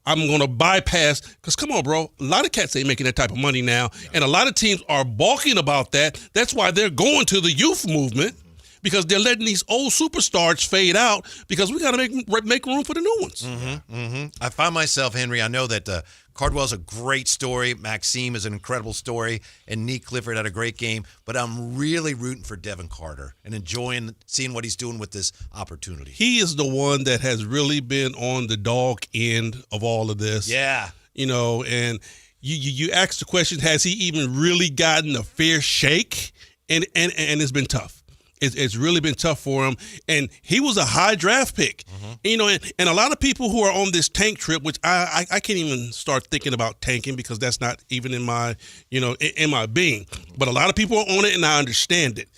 I'm going to bypass. Because come on, bro. A lot of cats ain't making that type of money now. Yeah. And a lot of teams are balking about that. That's why they're going to the youth movement because they're letting these old superstars fade out because we got to make room for the new ones. I find myself, Henry, I know that Cardwell's a great story. Maxime is an incredible story. And Nick Clifford had a great game. But I'm really rooting for Devin Carter and enjoying seeing what he's doing with this opportunity. He is the one that has really been on the dog end of all of this. Yeah. And you ask the question, has he even really gotten a fair shake? And it's been tough. It's really been tough for him. And he was a high draft pick. And a lot of people who are on this tank trip, which I can't even start thinking about tanking because that's not even in my, in my being. But a lot of people are on it and I understand it.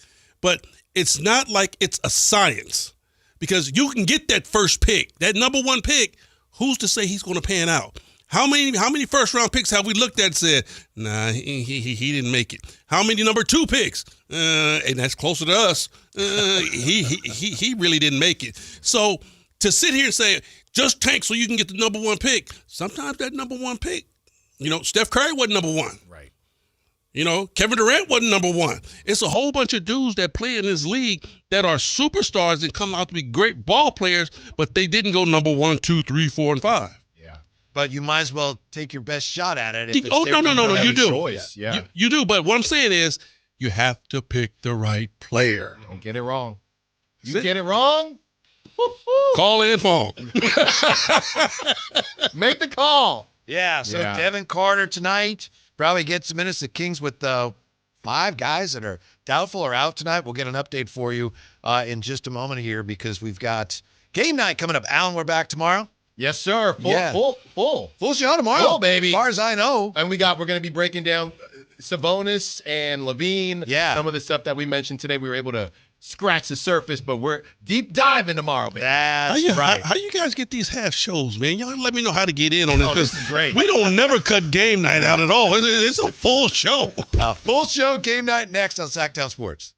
But it's not like it's a science because you can get that first pick, that number one pick. Who's to say he's going to pan out? How many first round picks have we looked at and said, nah, he didn't make it? How many number two picks? And that's closer to us. He really didn't make it. So to sit here and say, just tank so you can get the number one pick, sometimes that number one pick, Steph Curry wasn't number one. Right. Kevin Durant wasn't number one. It's a whole bunch of dudes that play in this league that are superstars and come out to be great ball players, but they didn't go number 1, 2, 3, 4, and 5. But you might as well take your best shot at it. No, you do. Choice. Yeah. You do, but what I'm saying is you have to pick the right player. Don't get it wrong. You get it wrong? Call in phone. Make the call. Yeah, so Devin Carter tonight probably gets some minutes. The Kings with 5 guys that are doubtful or out tonight. We'll get an update for you in just a moment here because we've got game night coming up. Alan, we're back tomorrow. Yes, sir. Full show tomorrow. Full, baby. As far as I know. And we're going to be breaking down Sabonis and Levine. Yeah. Some of the stuff that we mentioned today, we were able to scratch the surface, but we're deep diving tomorrow, baby. That's right. How you guys get these half shows, man? Y'all let me know how to get in on this. This is great. We don't never cut game night out at all. It's a full show. A full show game night next on Sactown Sports.